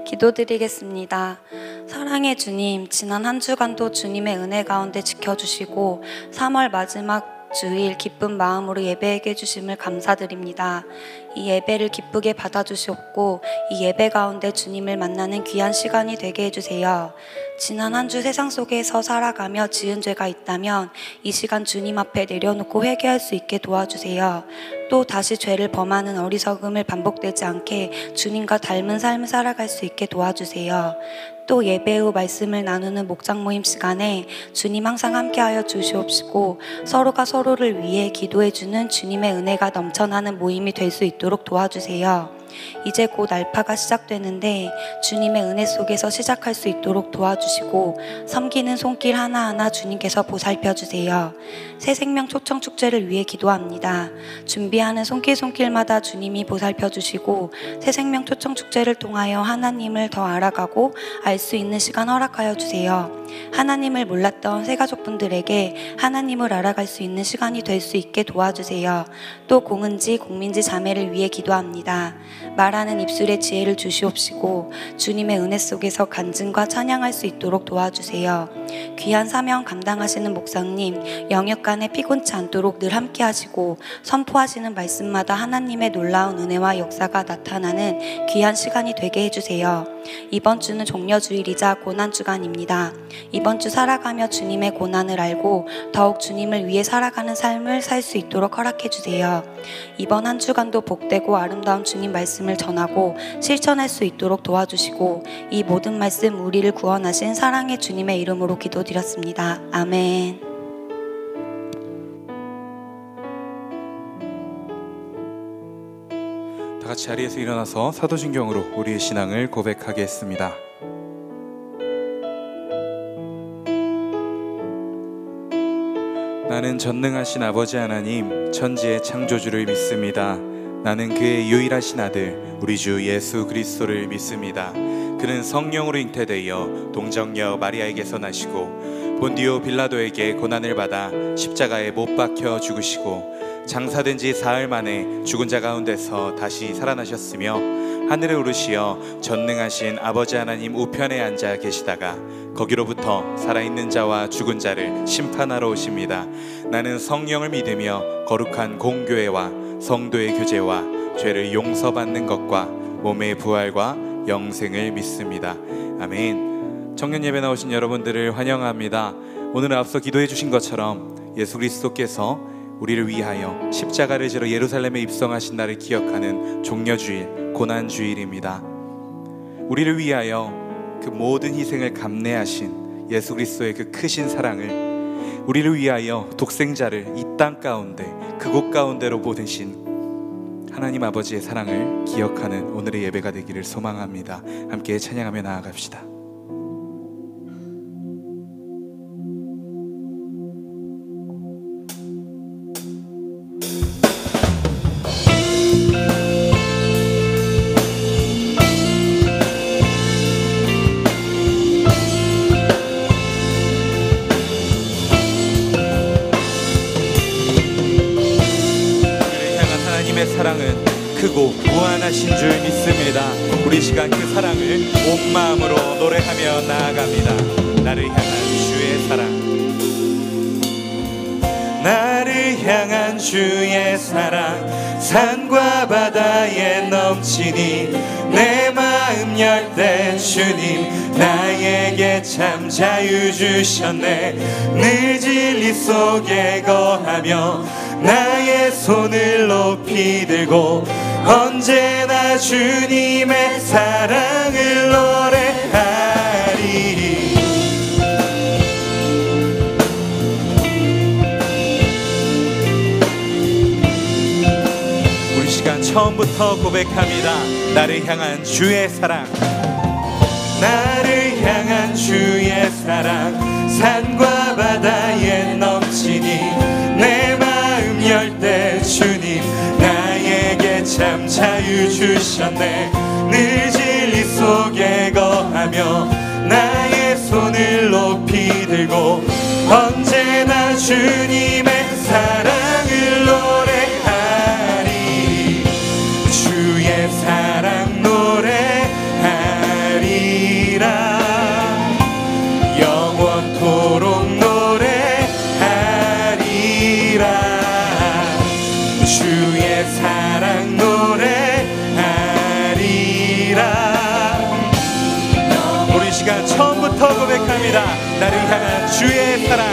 기도드리겠습니다. 사랑의 주님, 지난 한 주간도 주님의 은혜 가운데 지켜주시고 3월 마지막 주일 기쁜 마음으로 예배하게 해주심을 감사드립니다. 이 예배를 기쁘게 받아주시옵고 이 예배 가운데 주님을 만나는 귀한 시간이 되게 해주세요. 지난 한 주 세상 속에서 살아가며 지은 죄가 있다면 이 시간 주님 앞에 내려놓고 회개할 수 있게 도와주세요. 또 다시 죄를 범하는 어리석음을 반복되지 않게 주님과 닮은 삶을 살아갈 수 있게 도와주세요. 또 예배 후 말씀을 나누는 목장 모임 시간에 주님 항상 함께하여 주시옵시고 서로가 서로를 위해 기도해주는 주님의 은혜가 넘쳐나는 모임이 될 수 있도록 도와주세요. 이제 곧 알파가 시작되는데 주님의 은혜 속에서 시작할 수 있도록 도와주시고 섬기는 손길 하나하나 주님께서 보살펴주세요. 새 생명 초청 축제를 위해 기도합니다. 준비하는 손길마다 주님이 보살펴주시고 새 생명 초청 축제를 통하여 하나님을 더 알아가고 알 수 있는 시간 허락하여 주세요. 하나님을 몰랐던 새가족분들에게 하나님을 알아갈 수 있는 시간이 될 수 있게 도와주세요. 또 공은지, 공민지 자매를 위해 기도합니다. 말하는 입술의 지혜를 주시옵시고 주님의 은혜 속에서 간증과 찬양할 수 있도록 도와주세요. 귀한 사명 감당하시는 목사님, 영역간에 피곤치 않도록 늘 함께 하시고 선포하시는 말씀마다 하나님의 놀라운 은혜와 역사가 나타나는 귀한 시간이 되게 해주세요. 이번 주는 종려주일이자 고난주간입니다. 이번 주 살아가며 주님의 고난을 알고 더욱 주님을 위해 살아가는 삶을 살 수 있도록 허락해주세요. 이번 한 주간도 복되고 아름다운 주님 말씀을 전하고 실천할 수 있도록 도와주시고 이 모든 말씀 우리를 구원하신 사랑의 주님의 이름으로 기도드렸습니다. 아멘. 다 같이 자리에서 일어나서 사도신경으로 우리의 신앙을 고백하겠습니다. 나는 전능하신 아버지 하나님, 천지의 창조주를 믿습니다. 나는 그의 유일하신 아들 우리 주 예수 그리스도를 믿습니다. 그는 성령으로 잉태되어 동정녀 마리아에게서 나시고 본디오 빌라도에게 고난을 받아 십자가에 못 박혀 죽으시고 장사된 지 사흘 만에 죽은 자 가운데서 다시 살아나셨으며 하늘에 오르시어 전능하신 아버지 하나님 우편에 앉아 계시다가 거기로부터 살아있는 자와 죽은 자를 심판하러 오십니다. 나는 성령을 믿으며 거룩한 공교회와 성도의 교제와 죄를 용서받는 것과 몸의 부활과 영생을 믿습니다. 아멘. 청년 예배 나오신 여러분들을 환영합니다. 오늘 앞서 기도해 주신 것처럼 예수 그리스도께서 우리를 위하여 십자가를 지러 예루살렘에 입성하신 날을 기억하는 종려주일, 고난주일입니다. 우리를 위하여 그 모든 희생을 감내하신 예수 그리스도의 그 크신 사랑을, 우리를 위하여 독생자를 이 땅 가운데 그곳 가운데로 보내신 하나님 아버지의 사랑을 기억하는 오늘의 예배가 되기를 소망합니다. 함께 찬양하며 나아갑시다. 사랑은 크고 무한하신 줄 믿습니다. 우리 시간 그 사랑을 온 마음으로 노래하며 나아갑니다. 나를 향한 주의 사랑, 나를 향한 주의 사랑, 산과 바다에 넘치니 내 마음 열 때 주님 나에게 참 자유 주셨네. 늘 진리 속에 거하며 나의 손을 높이 들고 언제나 주님의 사랑을 노래하리. 우리 시간 처음부터 고백합니다. 나를 향한 주의 사랑, 나를 향한 주의 사랑, 산과 바다에 넘치니 내 마음 열 때 주님 나에게 참 자유 주셨네. 늘 진리 속에 거하며 나의 손을 높이 들고 언제나 주님의 사랑을 노래하리. 주의 사랑 노래하리. 처음부터 고백합니다. 나를 향한 주의 사랑,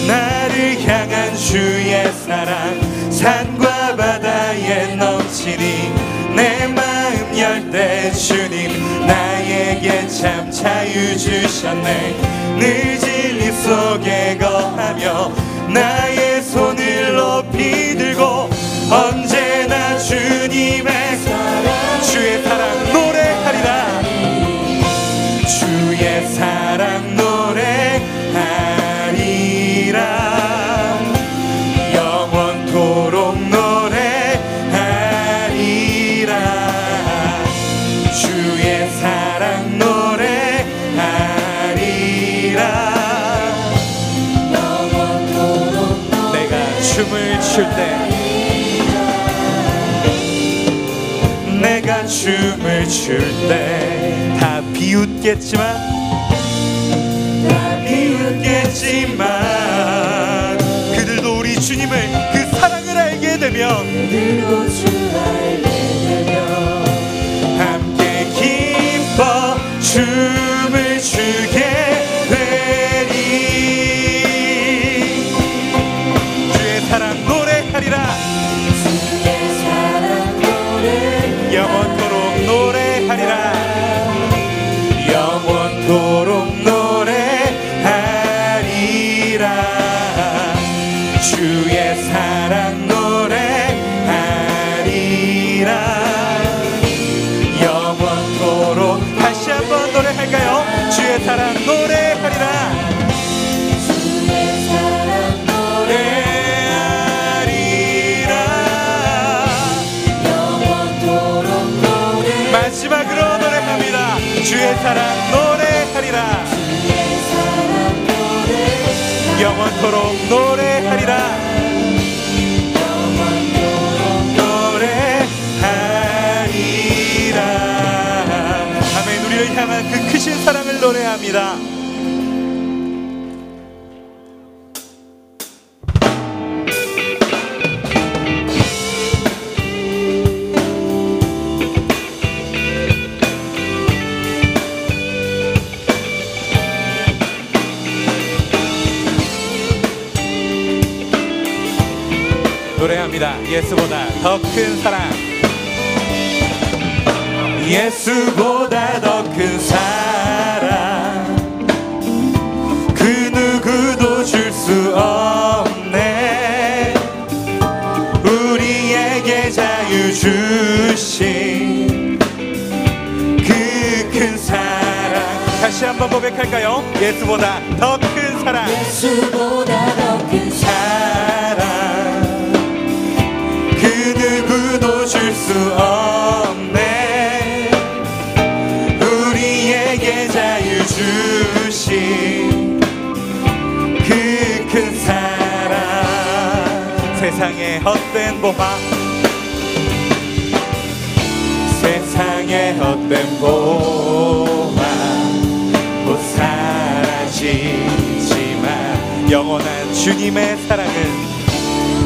나를 향한 주의 사랑, 산과 바다에 넘치니 내 마음 열 때 주님 나에게 참 자유 주셨네. 늘 진리 속에 거하며 나의 손을 높이 들고 언제나 주님의 사랑, 주의 사랑 노래하리라. 주의 사랑 노래하리라. 영원토록 노래하리라. 주의 사랑 노래하리라. 영원토록 내가 춤을 출 때, 내가 춤을 출 때 다 비웃겠지만 그들도 우리 주님을 그 사랑을 알게 되면 함께 기뻐 춤을 추게 되리. 주의 사랑 노래하리라. 영원토록 노래하리라. 영원토록 노래하리라. 주의 사랑 노래하리라. 영원토록 다시 한번 노래할까요? 주의 사랑 노래하리라. 주의 사랑 노래하리라. 영원토록 노래. 마지막으로 노래합니다. 주의 사랑 노래하리라. 영원토록 노래하리라. 노래하리라. 아멘. 우리를 향한 그 크신 사랑을 노래합니다. 노래합니다. 예수보다 더 큰 사랑, 예수보다 더 큰 사랑, 그 누구도 줄 수 없네. 우리에게 자유 주신 그 큰 사랑. 다시 한번 고백할까요? 예수보다 더 큰 사랑, 예수보다 더 큰 사랑, 누구도 줄 수 없네. 우리에게 자유 주신 그 큰 사랑. 세상의 헛된 보화, 세상의 헛된 보화 곧 사라지지만 영원한 주님의 사랑은,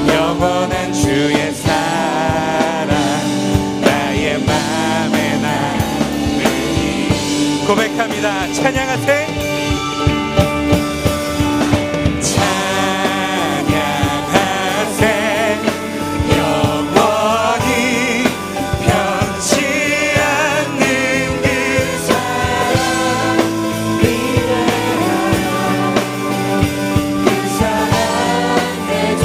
영원한 주의 사랑 나의 맘에 남으니. 고백합니다. 찬양하세. 찬양하세. 영원히 변치 않는 그 사랑, 위대한 그 사랑의 죄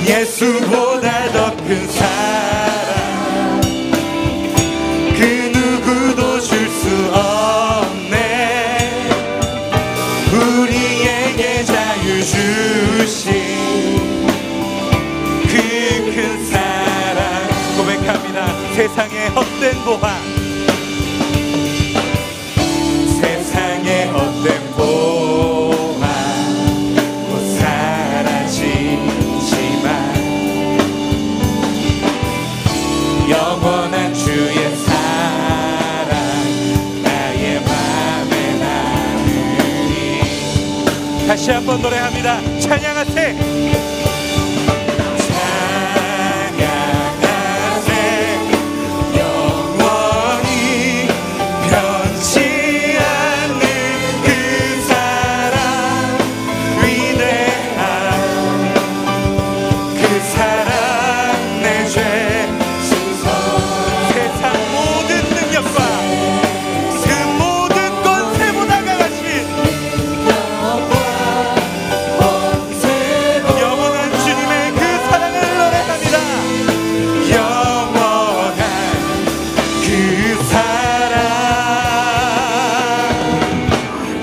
예수보다 더 큰 사랑, 그 누구도 줄 수 없네. 우리에게 자유 주신 그 큰 사랑. 고백합니다. 세상의 헛된 보화, 세상의 헛된 보화 곧 사라지지만 영원한 주의 사랑 나의 맘에 남으리. 다시 한번 노래합니다. 찬양하세.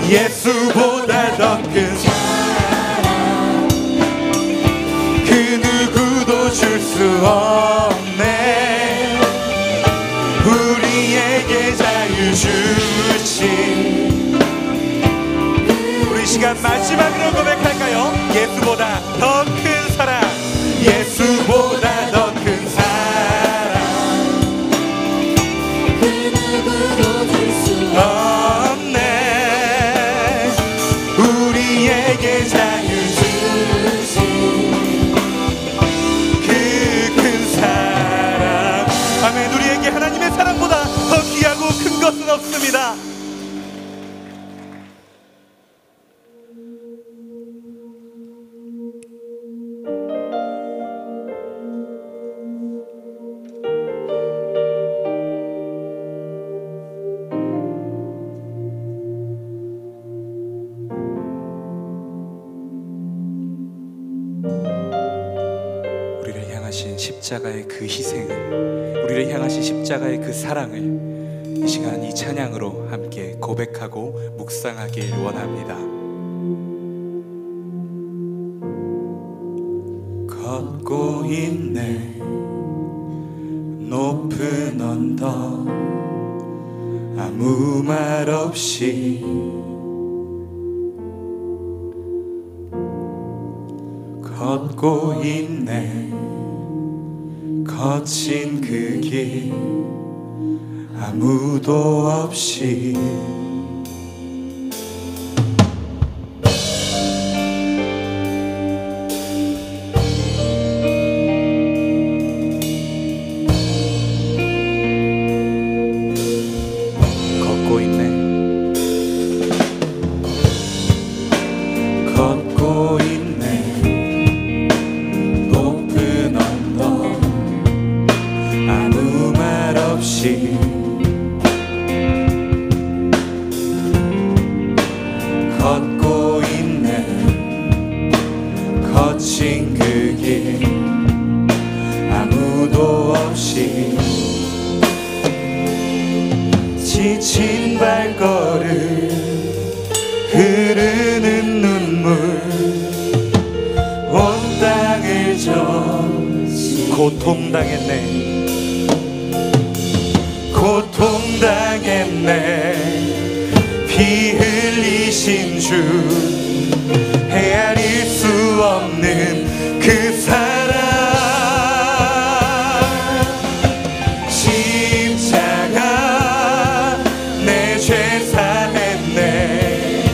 예수보다 더 큰 사랑 그 누구도 줄 수 없네. 우리에게 자유 주신. 우리 시간 마지막으로 고백할까요? 예수보다 더 큰 사랑, 예수보다 더 큰 사랑 그 누구도 줄 수 없네. 우리에게 자유 주신 그 큰 사랑. 아멘. 우리에게 하나님의 사랑보다 더 귀하고 큰 것은 없습니다. 우리를 향하신 십자가의 그 희생을, 우리를 향하신 십자가의 그 사랑을 이 시간 이 찬양으로 함께 고백하고 묵상하길 원합니다. 걷고 있네 높은 언덕 아무 말 없이 걷고 있네 거친 그 길 아무도 없이 걷고 있네 걷고 있네 높은 언덕 아무 말 없이 걷고 있네 거친 그 길 아무도 없이 지친 발걸음 흐르는 눈물 온 땅을 젖이 고통당했네 고통당했네 피 흘리신 주 헤아릴 수 없는 그 사랑 십자가 내 죄 사했네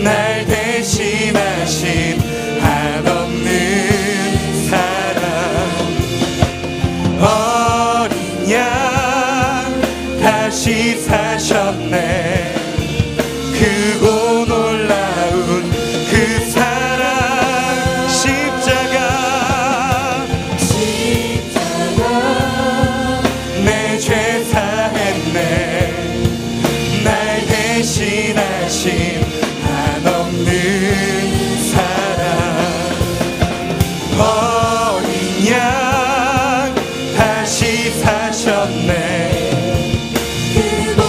날 대신하신 한없는 사랑 어린 양 다시 사셨네 크고 놀라운 그 사랑 십자가 내 죄 사했네 날 대신하신 한없는 사랑 어린 양 다시 사셨네 크고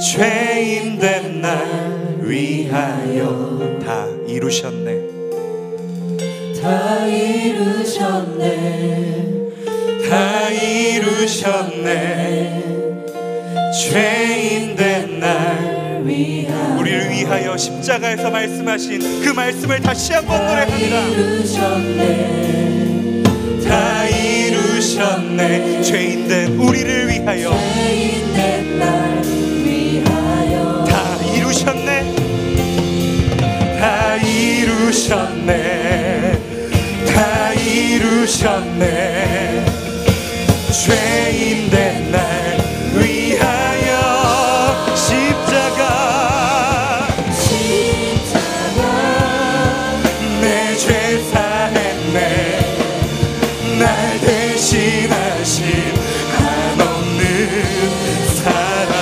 죄인된 날 위하여 다 이루셨네. 다 이루셨네. 다 이루셨네. 죄인된 날 위하여 우리를 위하여 십자가에서 말씀하신 그 말씀을 다시 한번 노래합니다. 이루셨네. 다 이루셨네. 죄인된 우리를 위하여 죄인된 날 위하여 다 이루셨네. 다 이루셨네. 다 이루셨네. 죄인된 날 위하여 십자가 내 죄 사했네. 날 대신하신 한없는 사랑.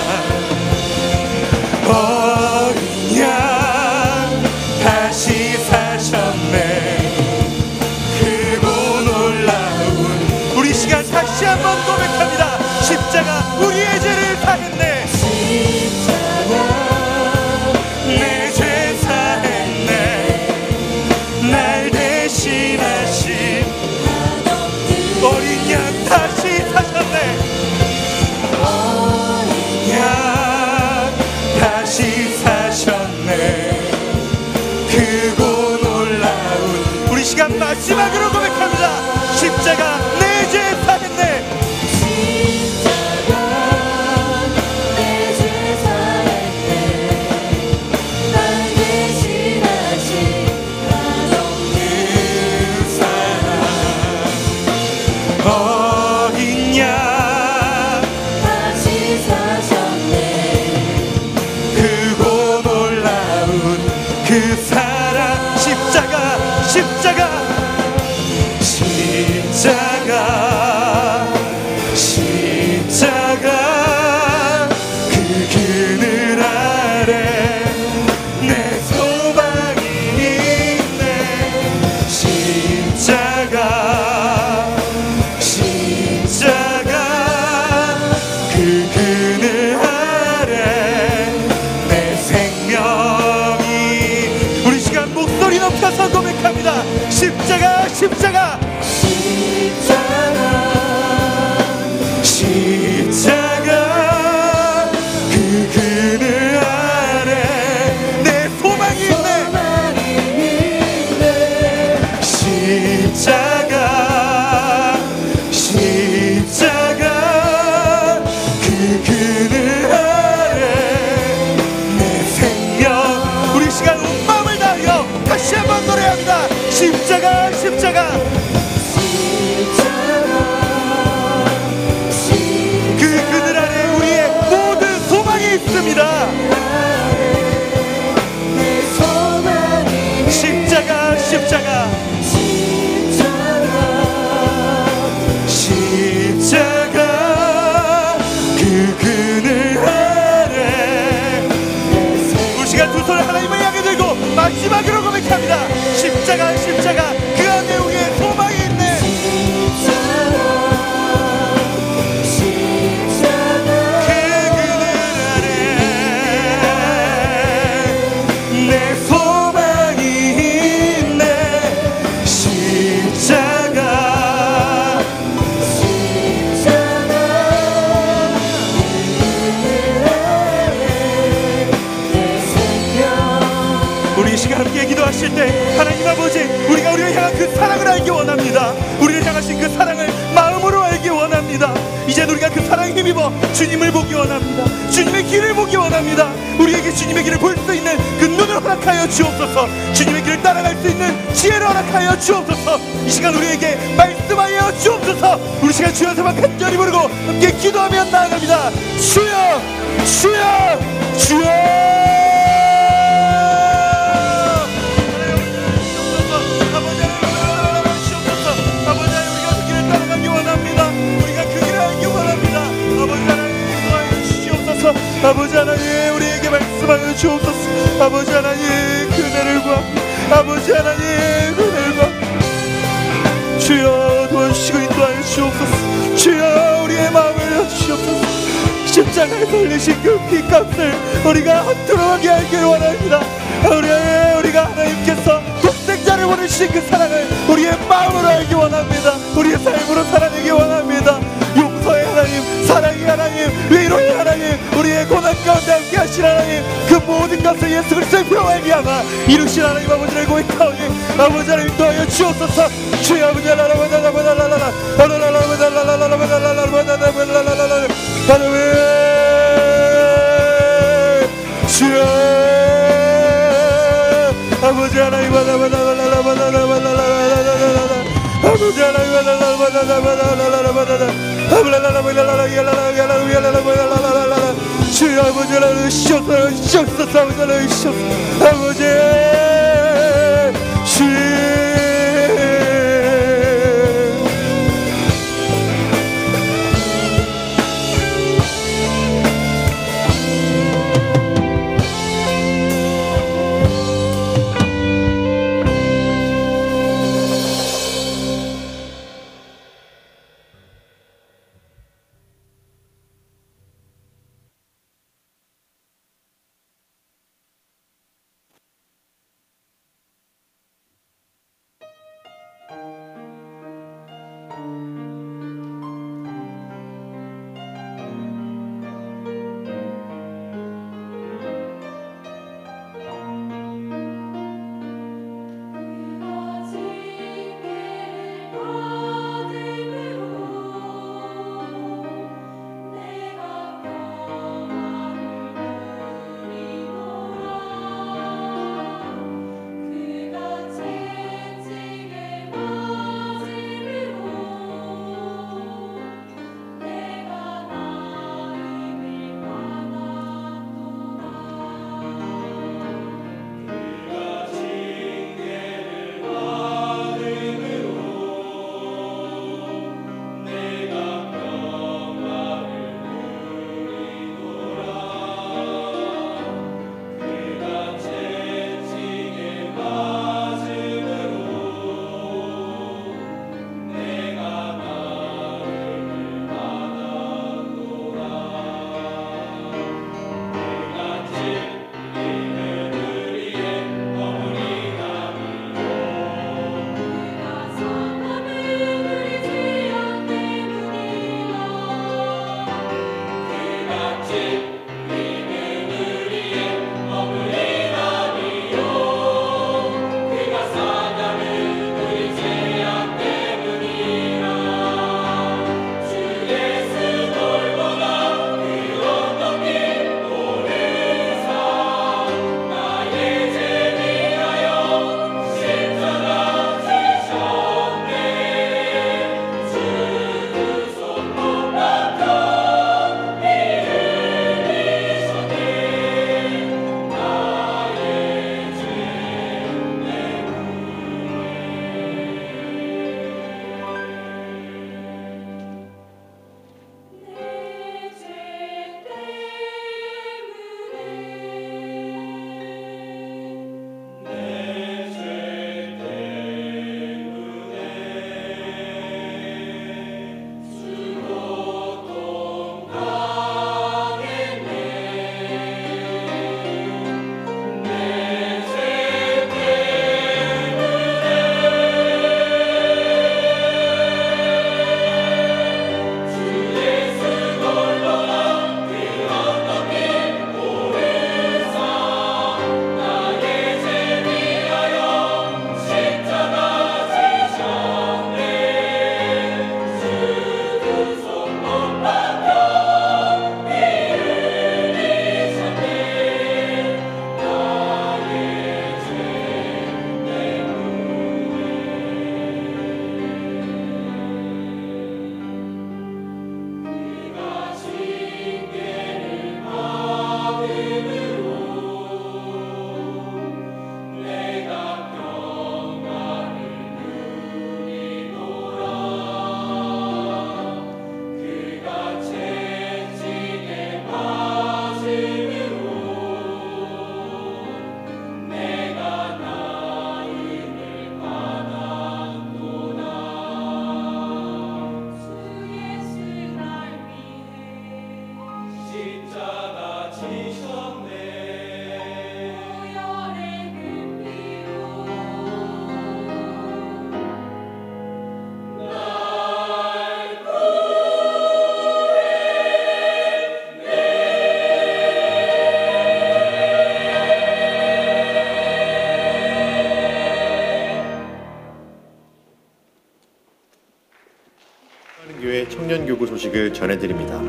어린 양 다시 사셨네. 크고 놀라운 우리 시간 다시 한번 고백합니다. 십자가 우리의 죄를 사했네. 내 죄 사했네. 날 대신하신 어린 양 다시 사셨네. 양 다시 사셨네. 크고 놀라운 우리 시간 마지막으로 고백합니다. 십자가 내 죄 사했네. 어린 양 다시 사셨네. 크고 놀라운 그 사랑. 십자가 십자가 십자가 십자가 그 그늘 아래 내 소망이 있네. 십자가 십자가 그 그늘 아래 내 생명이. 우리 시간 목소리 높여서 고백합니다. 십자가 십자가 십자가 그 그늘 아래 내 소망이 있네. 십자가 십자가 그 그늘 아래 내 생명. 우리 시간 온 마음을 다하여 다시 한번 노래합니다. 십자가 십자가 그 그늘 아래 우리의 모든 소망이 있습니다. 십자가 십자가 십자가 그 그늘 아래. 우리 시간 두 손을 하나님을 향해 들고 마지막으로 고백합니다. 십자가 십자가 그 안에 우리의 소망이 있네. 그 그늘 아래 내 소망이 있네. 십자가 우리 이 시간 함께 기도하실 때 하나님 아버지, 우리가 우리를 향한 그 사랑을 알기 원합니다. 우리를 향하신 그 사랑을 마음으로 알기 원합니다. 이제 우리가 그 사랑에 힘입어 주님을 보기 원합니다. 주님의 길을 보기 원합니다. 우리에게 주님의 길을 볼 수 있는 그 눈을 허락하여 주옵소서. 주님의 길을 따라갈 수 있는 지혜를 허락하여 주옵소서. 이 시간 우리에게 말씀하여 주옵소서. 우리 시간 주여 세번 간절히 부르고 함께 기도하며 나아갑니다. 주여 주여 주여. 아버지 하나님 우리에게 말씀하여 주옵소서. 아버지 하나님 그대를 구합니다. 아버지 하나님 그대를 구합니다. 주여 도와주시고 인도하여 주옵소서. 주여 우리의 마음을 여주시옵소서. 십자가에서 흘리신 그 피값을 우리가 함께 알기를 원합니다. 우리가 하나님께서 독생자를 보내신 그 사랑을 우리의 마음으로 알기 원합니다. 우리의 삶으로 살아내기 원합니다. 용서의 하나님, 사랑의 하나님, 위로의 하나님, 우리의 고난 가운데 함께 하신 하나님, 그 모든 것을 예수 그리스도의 피로 말미암아 이루신 하나님 아버지를 고백하오니 아버지 하나님 도와여 주옵소서. 주의 아버지 주여 아버지 하나님 아버지 하나님 주여 아버지 하나님 주옵소서 아버지 청년교구 소식을 전해드립니다.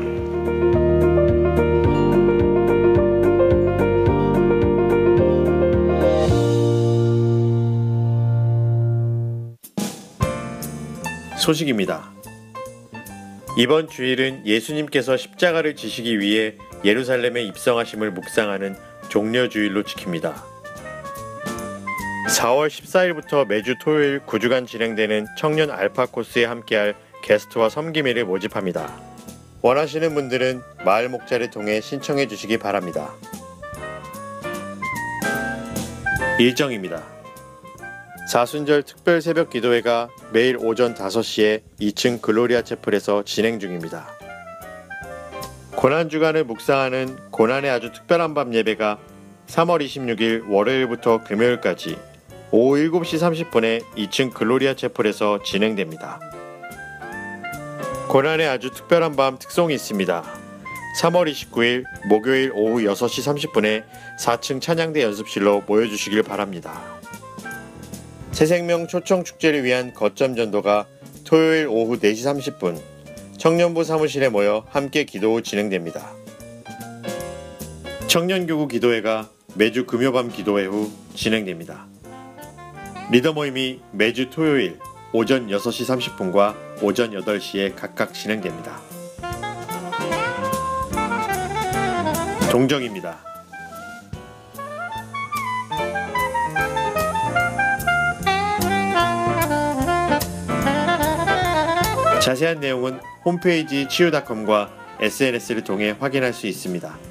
소식입니다. 이번 주일은 예수님께서 십자가를 지시기 위해 예루살렘에 입성하심을 묵상하는 종려주일로 지킵니다. 4월 14일부터 매주 토요일 9주간 진행되는 청년 알파 코스에 함께할 게스트와 섬김회를 모집합니다. 원하시는 분들은 마을 목자를 통해 신청해 주시기 바랍니다. 일정입니다. 사순절 특별 새벽 기도회가 매일 오전 5시에 2층 글로리아 채플에서 진행 중입니다. 고난주간을 묵상하는 고난의 아주 특별한 밤 예배가 3월 26일 월요일부터 금요일까지 오후 7시 30분에 2층 글로리아 채플에서 진행됩니다. 고난의 아주 특별한 밤 특송이 있습니다. 3월 29일 목요일 오후 6시 30분에 4층 찬양대 연습실로 모여주시길 바랍니다. 새생명 초청축제를 위한 거점 전도가 토요일 오후 4시 30분 청년부 사무실에 모여 함께 기도 후 진행됩니다. 청년교구 기도회가 매주 금요밤 기도회 후 진행됩니다. 리더 모임이 매주 토요일 오전 6시 30분과 오전 8시에 각각 진행됩니다. 동정입니다. 자세한 내용은 홈페이지 치유닷컴과 SNS를 통해 확인할 수 있습니다.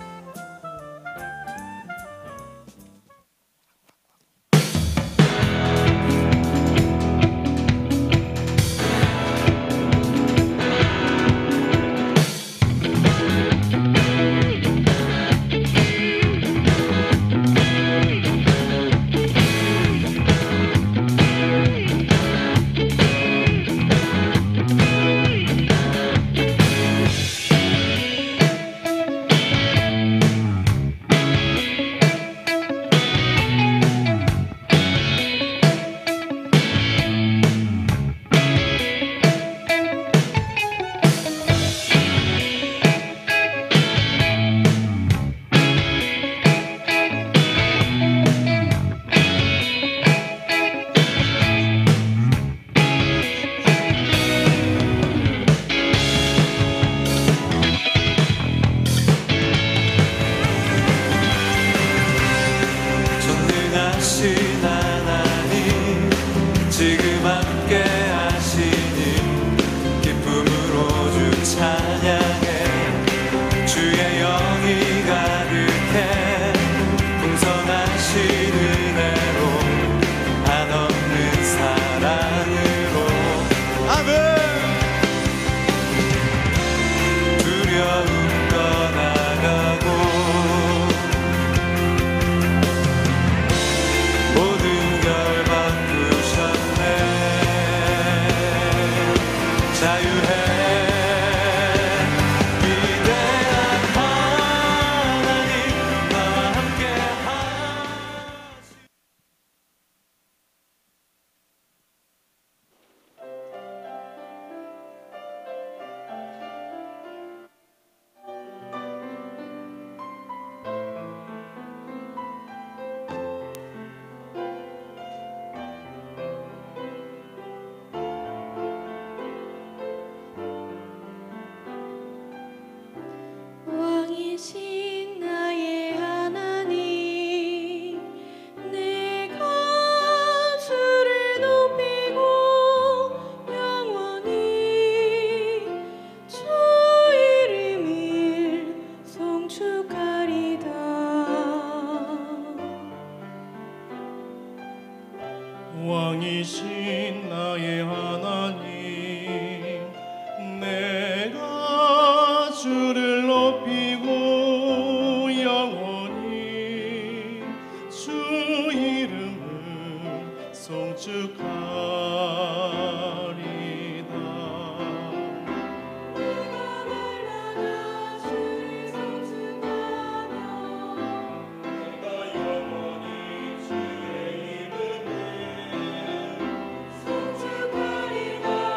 왕이신 나의 하나님, 내가 주를 높이고 영원히 주 이름을 송축하리다. 송축하리라.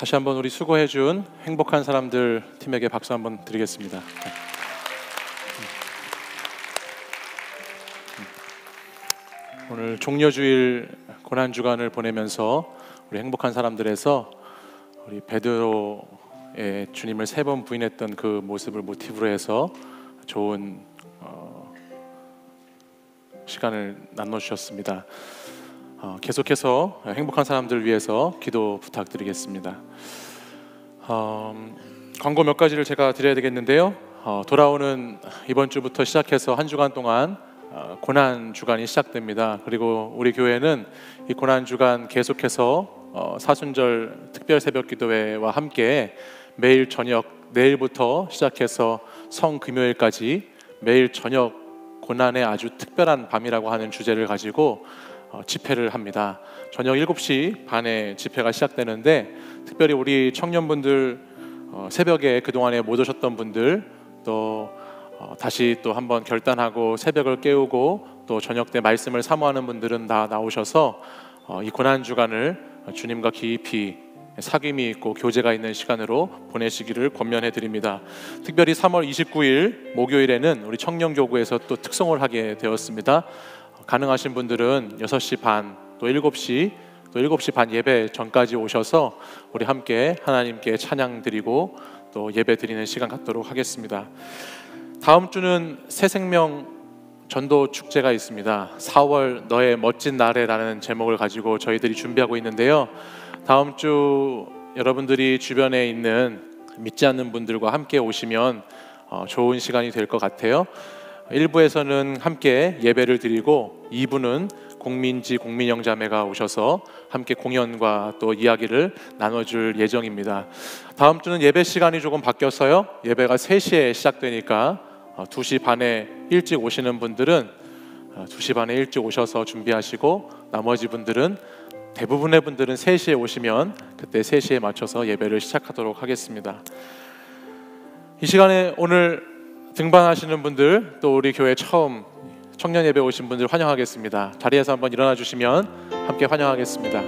다시 한번 우리 수고해준 행복한 사람들 팀에게 박수 한번 드리겠습니다. 오늘 종려주일 고난주간을 보내면서 우리 행복한 사람들에서 우리 베드로의 주님을 3번 부인했던 그 모습을 모티브로 해서 좋은 시간을 나눠주셨습니다. 계속해서 행복한 사람들을 위해서 기도 부탁드리겠습니다. 광고 몇 가지를 제가 드려야 되겠는데요. 돌아오는 이번 주부터 시작해서 한 주간 동안 고난 주간이 시작됩니다. 그리고 우리 교회는 이 고난 주간 계속해서 사순절 특별 새벽 기도회와 함께 매일 저녁, 내일부터 시작해서 성금요일까지 매일 저녁 고난의 아주 특별한 밤이라고 하는 주제를 가지고 집회를 합니다. 저녁 7시 반에 집회가 시작되는데, 특별히 우리 청년분들, 새벽에 그동안에 못 오셨던 분들, 또 다시 또 한번 결단하고 새벽을 깨우고 또 저녁 때 말씀을 사모하는 분들은 다 나오셔서 이 고난 주간을 주님과 깊이 사귐이 있고 교제가 있는 시간으로 보내시기를 권면해 드립니다. 특별히 3월 29일 목요일에는 우리 청년교구에서 또 특송을 하게 되었습니다. 가능하신 분들은 6시 반, 또 7시, 또 7시 반 예배 전까지 오셔서 우리 함께 하나님께 찬양 드리고 또 예배 드리는 시간 갖도록 하겠습니다. 다음 주는 새생명 전도 축제가 있습니다. 4월 너의 멋진 날에라는 제목을 가지고 저희들이 준비하고 있는데요. 다음 주 여러분들이 주변에 있는 믿지 않는 분들과 함께 오시면 좋은 시간이 될 것 같아요. 1부에서는 함께 예배를 드리고 2부는 공민지 공민영 자매가 오셔서 함께 공연과 또 이야기를 나눠줄 예정입니다. 다음 주는 예배 시간이 조금 바뀌었어요. 예배가 3시에 시작되니까 2시 반에 일찍 오시는 분들은 2시 반에 일찍 오셔서 준비하시고, 나머지 분들은, 대부분의 분들은 3시에 오시면 그때 3시에 맞춰서 예배를 시작하도록 하겠습니다. 이 시간에 오늘 등반하시는 분들, 또 우리 교회 처음 청년 예배 오신 분들 환영하겠습니다. 자리에서 한번 일어나 주시면 함께 환영하겠습니다.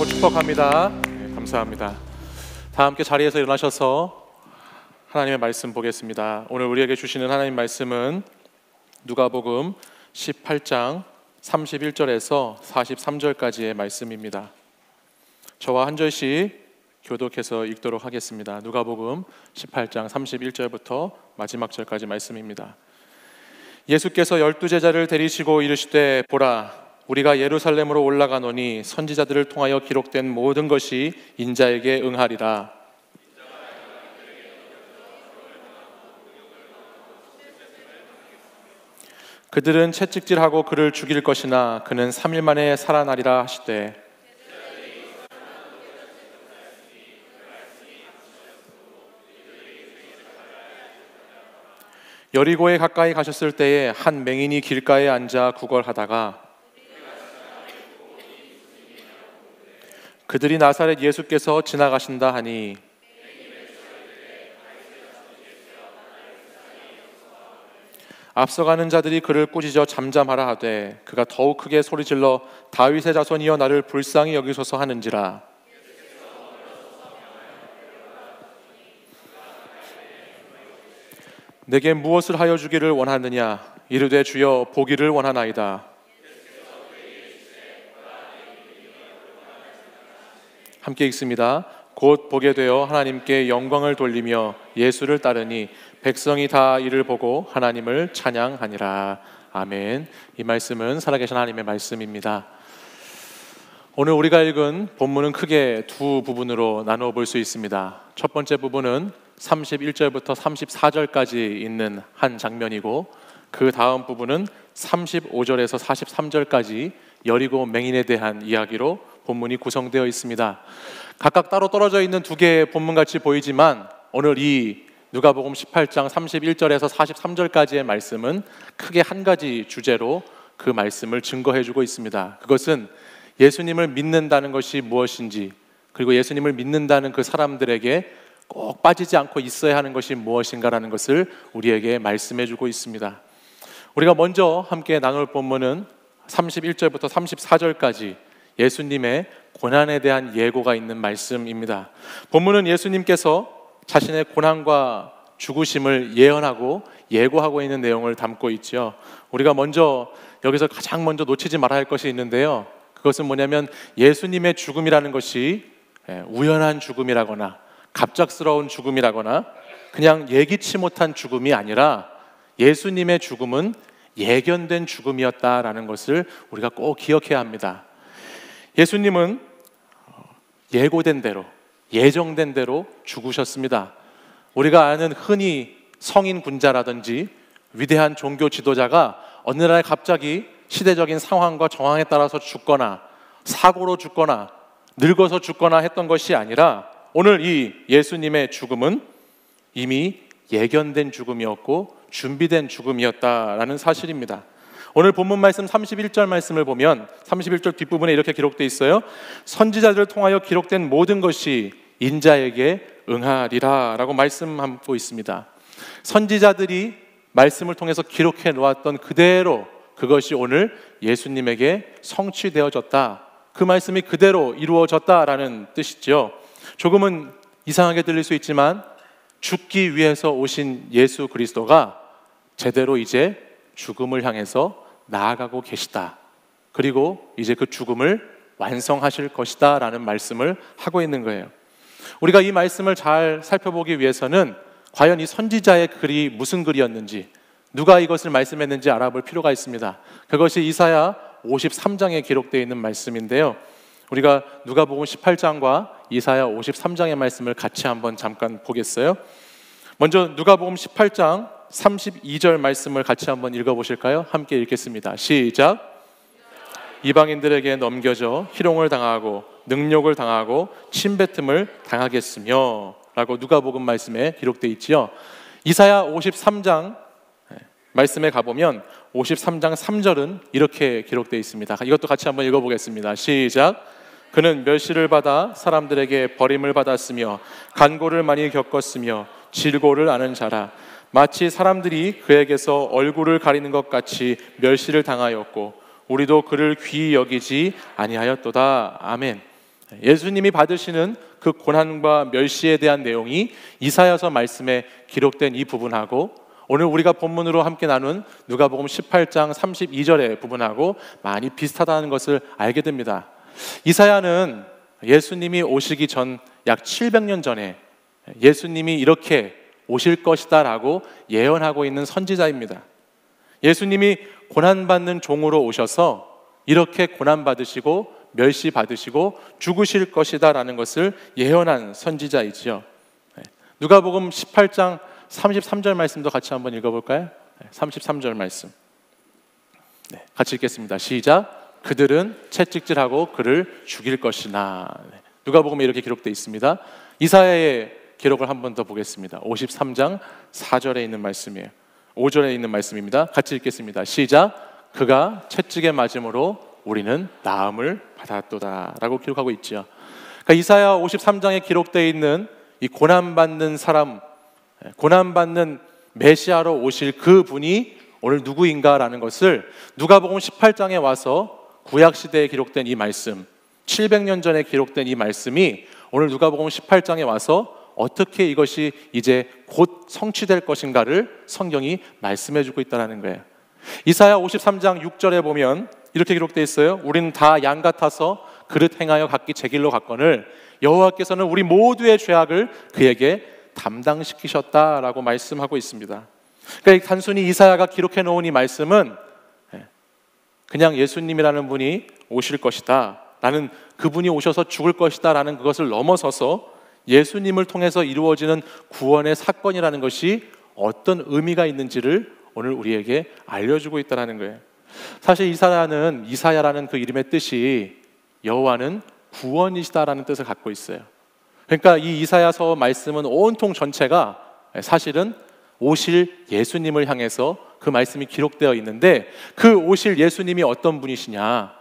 축복합니다. 네, 감사합니다. 다 함께 자리에서 일어나셔서 하나님의 말씀 보겠습니다. 오늘 우리에게 주시는 하나님 말씀은 누가복음 18장 31절에서 43절까지의 말씀입니다. 저와 한 절씩 교독해서 읽도록 하겠습니다. 누가복음 18장 31절부터 마지막 절까지 말씀입니다. 예수께서 12제자를 데리시고 이르시되, 보라, 우리가 예루살렘으로 올라가노니 선지자들을 통하여 기록된 모든 것이 인자에게 응하리라. 그들은 채찍질하고 그를 죽일 것이나 그는 3일 만에 살아나리라 하시되, 여리고에 가까이 가셨을 때에 한 맹인이 길가에 앉아 구걸하다가 그들이 나사렛 예수께서 지나가신다 하니 앞서가는 자들이 그를 꾸짖어 잠잠하라 하되 그가 더욱 크게 소리질러 다윗의 자손이여 나를 불쌍히 여기소서 하는지라. 내게 무엇을 하여 주기를 원하느냐? 이르되 주여 보기를 원하나이다. 함께 읽습니다. 곧 보게 되어 하나님께 영광을 돌리며 예수를 따르니 백성이 다 이를 보고 하나님을 찬양하니라. 아멘. 이 말씀은 살아계신 하나님의 말씀입니다. 오늘 우리가 읽은 본문은 크게 두 부분으로 나누어 볼 수 있습니다. 첫 번째 부분은 31절부터 34절까지 있는 한 장면이고, 그 다음 부분은 35절에서 43절까지 여리고 맹인에 대한 이야기로 본문이 구성되어 있습니다. 각각 따로 떨어져 있는 두 개의 본문같이 보이지만 오늘 이 누가복음 18장 31절에서 43절까지의 말씀은 크게 한 가지 주제로 그 말씀을 증거해주고 있습니다. 그것은 예수님을 믿는다는 것이 무엇인지, 그리고 예수님을 믿는다는 그 사람들에게 꼭 빠지지 않고 있어야 하는 것이 무엇인가라는 것을 우리에게 말씀해주고 있습니다. 우리가 먼저 함께 나눌 본문은 31절부터 34절까지 예수님의 고난에 대한 예고가 있는 말씀입니다. 본문은 예수님께서 자신의 고난과 죽으심을 예언하고 예고하고 있는 내용을 담고 있죠. 우리가 먼저 여기서 가장 먼저 놓치지 말아야 할 것이 있는데요, 그것은 뭐냐면 예수님의 죽음이라는 것이 우연한 죽음이라거나 갑작스러운 죽음이라거나 그냥 예기치 못한 죽음이 아니라 예수님의 죽음은 예견된 죽음이었다라는 것을 우리가 꼭 기억해야 합니다. 예수님은 예고된 대로, 예정된 대로 죽으셨습니다. 우리가 아는 흔히 성인 군자라든지 위대한 종교 지도자가 어느 날 갑자기 시대적인 상황과 정황에 따라서 죽거나 사고로 죽거나 늙어서 죽거나 했던 것이 아니라 오늘 이 예수님의 죽음은 이미 예견된 죽음이었고 준비된 죽음이었다라는 사실입니다. 오늘 본문 말씀 31절 말씀을 보면 31절 뒷부분에 이렇게 기록되어 있어요. 선지자들을 통하여 기록된 모든 것이 인자에게 응하리라 라고 말씀하고 있습니다. 선지자들이 말씀을 통해서 기록해 놓았던 그대로 그것이 오늘 예수님에게 성취되어졌다, 그 말씀이 그대로 이루어졌다라는 뜻이죠. 조금은 이상하게 들릴 수 있지만 죽기 위해서 오신 예수 그리스도가 제대로 이제 죽음을 향해서 나아가고 계시다, 그리고 이제 그 죽음을 완성하실 것이다 라는 말씀을 하고 있는 거예요. 우리가 이 말씀을 잘 살펴보기 위해서는 과연 이 선지자의 글이 무슨 글이었는지, 누가 이것을 말씀했는지 알아볼 필요가 있습니다. 그것이 이사야 53장에 기록되어 있는 말씀인데요, 우리가 누가복음 18장과 이사야 53장의 말씀을 같이 한번 잠깐 보겠어요. 먼저 누가복음 18장 32절 말씀을 같이 한번 읽어보실까요? 함께 읽겠습니다. 시작. 이방인들에게 넘겨져 희롱을 당하고 능욕을 당하고 침뱉음을 당하겠으며 라고 누가복음 말씀에 기록되어 있지요. 이사야 53장 말씀에 가보면 53장 3절은 이렇게 기록되어 있습니다. 이것도 같이 한번 읽어보겠습니다. 시작. 그는 멸시를 받아 사람들에게 버림을 받았으며 간고를 많이 겪었으며 질고를 아는 자라. 마치 사람들이 그에게서 얼굴을 가리는 것 같이 멸시를 당하였고 우리도 그를 귀히 여기지 아니하였도다. 아멘. 예수님이 받으시는 그 고난과 멸시에 대한 내용이 이사야서 말씀에 기록된 이 부분하고 오늘 우리가 본문으로 함께 나눈 누가복음 18장 32절의 부분하고 많이 비슷하다는 것을 알게 됩니다. 이사야는 예수님이 오시기 전 약 700년 전에 예수님이 이렇게 오실 것이다 라고 예언하고 있는 선지자입니다. 예수님이 고난받는 종으로 오셔서 이렇게 고난받으시고 멸시받으시고 죽으실 것이다 라는 것을 예언한 선지자이지요. 누가복음 18장 33절 말씀도 같이 한번 읽어볼까요? 33절 말씀 같이 읽겠습니다. 시작. 그들은 채찍질하고 그를 죽일 것이나. 누가복음에 이렇게 기록되어 있습니다. 이사야의 기록을 한 번 더 보겠습니다. 53장 4절에 있는 말씀이에요. 5절에 있는 말씀입니다. 같이 읽겠습니다. 시작. 그가 채찍에 맞음으로 우리는 나음을 받았도다 라고 기록하고 있죠. 그러니까 이사야 53장에 기록되어 있는 이 고난받는 사람, 고난받는 메시아로 오실 그 분이 오늘 누구인가라는 것을 누가복음 18장에 와서 구약시대에 기록된 이 말씀, 700년 전에 기록된 이 말씀이 오늘 누가복음 18장에 와서 어떻게 이것이 이제 곧 성취될 것인가를 성경이 말씀해주고 있다는 거예요. 이사야 53장 6절에 보면 이렇게 기록되어 있어요. 우리는 다 양 같아서 그릇 행하여 각기 제 길로 갔거늘 여호와께서는 우리 모두의 죄악을 그에게 담당시키셨다라고 말씀하고 있습니다. 그러니까 단순히 이사야가 기록해 놓은 이 말씀은 그냥 예수님이라는 분이 오실 것이다, 나는 그분이 오셔서 죽을 것이다 라는 그것을 넘어서서 예수님을 통해서 이루어지는 구원의 사건이라는 것이 어떤 의미가 있는지를 오늘 우리에게 알려주고 있다는 거예요. 사실 이사야라는 그 이름의 뜻이 여호와는 구원이시다라는 뜻을 갖고 있어요. 그러니까 이 이사야서 말씀은 온통 전체가 사실은 오실 예수님을 향해서 그 말씀이 기록되어 있는데, 그 오실 예수님이 어떤 분이시냐?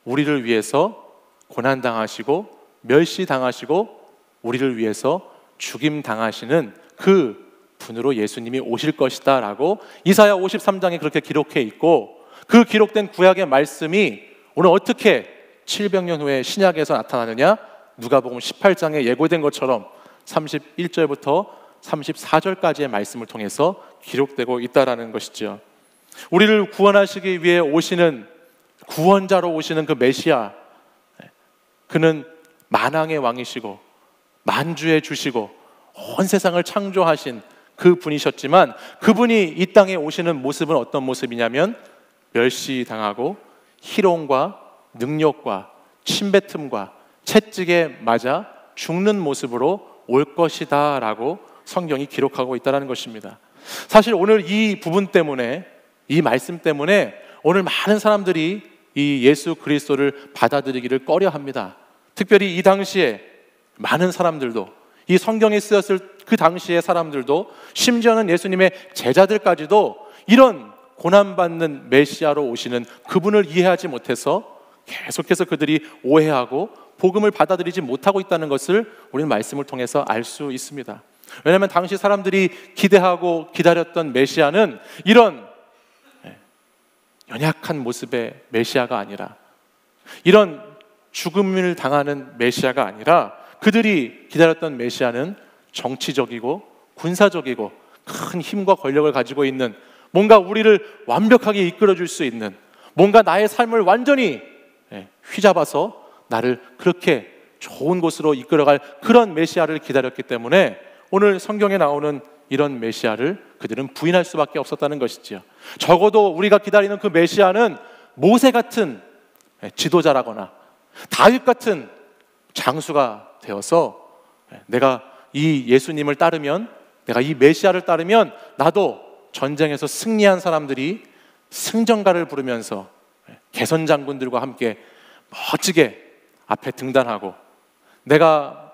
우리를 위해서 고난당하시고 멸시당하시고 우리를 위해서 죽임당하시는 그 분으로 예수님이 오실 것이다 라고 이사야 53장에 그렇게 기록해 있고, 그 기록된 구약의 말씀이 오늘 어떻게 700년 후에 신약에서 나타나느냐? 누가복음 18장에 예고된 것처럼 31절부터 34절까지의 말씀을 통해서 기록되고 있다라는 것이죠. 우리를 구원하시기 위해 오시는 구원자로 오시는 그 메시아, 그는 만왕의 왕이시고 만주의 주시고 온 세상을 창조하신 그 분이셨지만, 그분이 이 땅에 오시는 모습은 어떤 모습이냐면 멸시당하고 희롱과 능욕과 침뱉음과 채찍에 맞아 죽는 모습으로 올 것이다 라고 성경이 기록하고 있다는 것입니다. 사실 오늘 이 부분 때문에, 이 말씀 때문에 오늘 많은 사람들이 이 예수 그리스도를 받아들이기를 꺼려합니다. 특별히 이 당시에 많은 사람들도, 이 성경에 쓰였을 그 당시의 사람들도, 심지어는 예수님의 제자들까지도 이런 고난받는 메시아로 오시는 그분을 이해하지 못해서 계속해서 그들이 오해하고 복음을 받아들이지 못하고 있다는 것을 우리는 말씀을 통해서 알 수 있습니다. 왜냐하면 당시 사람들이 기대하고 기다렸던 메시아는 이런 연약한 모습의 메시아가 아니라, 이런 죽음을 당하는 메시아가 아니라, 그들이 기다렸던 메시아는 정치적이고 군사적이고 큰 힘과 권력을 가지고 있는, 뭔가 우리를 완벽하게 이끌어줄 수 있는, 뭔가 나의 삶을 완전히 휘잡아서 나를 그렇게 좋은 곳으로 이끌어갈 그런 메시아를 기다렸기 때문에 오늘 성경에 나오는 이런 메시아를 그들은 부인할 수밖에 없었다는 것이지요. 적어도 우리가 기다리는 그 메시아는 모세 같은 지도자라거나 다윗 같은 장수가 되어서, 내가 이 예수님을 따르면, 내가 이 메시아를 따르면 나도 전쟁에서 승리한 사람들이 승전가를 부르면서 개선장군들과 함께 멋지게 앞에 등단하고, 내가